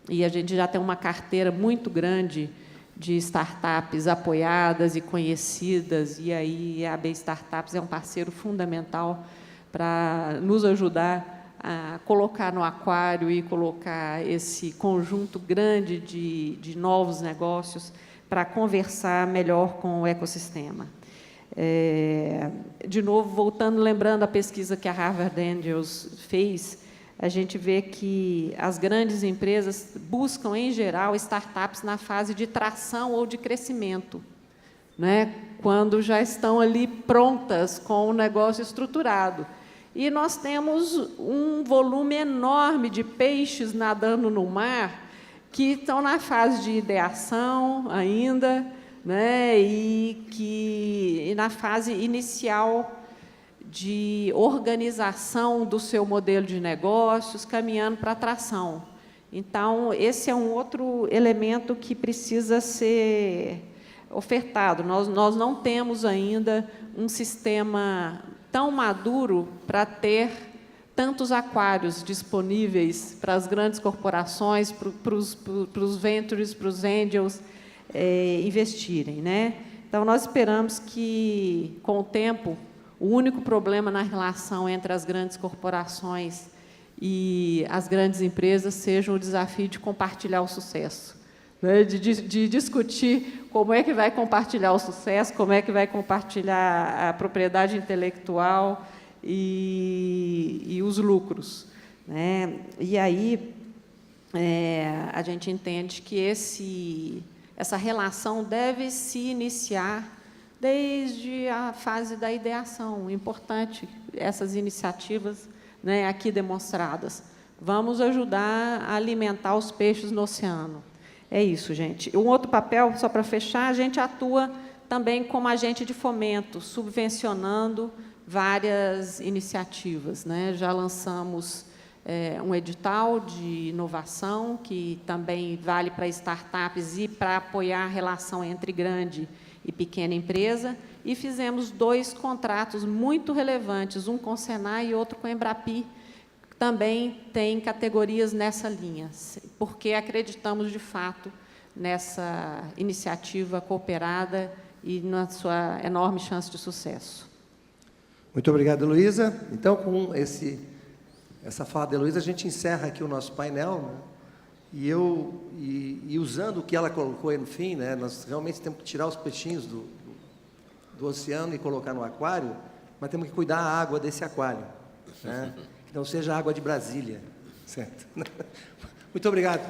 e a gente já tem uma carteira muito grande de startups apoiadas e conhecidas, e aí a AB Startups é um parceiro fundamental para nos ajudar a colocar no aquário e colocar esse conjunto grande de novos negócios para conversar melhor com o ecossistema. De novo, voltando, lembrando a pesquisa que a Harvard Angels fez, a gente vê que as grandes empresas buscam, em geral, startups na fase de tração ou de crescimento, né? Quando já estão ali prontas com o negócio estruturado. E nós temos um volume enorme de peixes nadando no mar que estão na fase de ideação ainda, né? E na fase inicial de organização do seu modelo de negócios, caminhando para a atração. Então, esse é um outro elemento que precisa ser ofertado. Nós não temos ainda um sistema tão maduro para ter tantos aquários disponíveis para as grandes corporações, para os ventures, para os angels investirem, né? Então, nós esperamos que, com o tempo, o único problema na relação entre as grandes corporações e as grandes empresas seja o desafio de compartilhar o sucesso, né? De discutir como é que vai compartilhar o sucesso, como é que vai compartilhar a propriedade intelectual e os lucros, né? E aí a gente entende que essa relação deve se iniciar desde a fase da ideação. Importante essas iniciativas, né, aqui demonstradas. Vamos ajudar a alimentar os peixes no oceano. É isso, gente. Um outro papel, só para fechar, a gente atua também como agente de fomento, subvencionando várias iniciativas, né? Já lançamos um edital de inovação, que também vale para startups e para apoiar a relação entre grande e pequena empresa, e fizemos 2 contratos muito relevantes, um com o Senai e outro com a Embrapi, que também tem categorias nessa linha, porque acreditamos, de fato, nessa iniciativa cooperada e na sua enorme chance de sucesso. Muito obrigado, Heloísa. Então, com essa fala da Heloísa, a gente encerra aqui o nosso painel, né? E usando o que ela colocou aí no fim, né, nós realmente temos que tirar os peixinhos do oceano e colocar no aquário, mas temos que cuidar da água desse aquário, né? Que não seja água de Brasília, certo? Muito obrigado.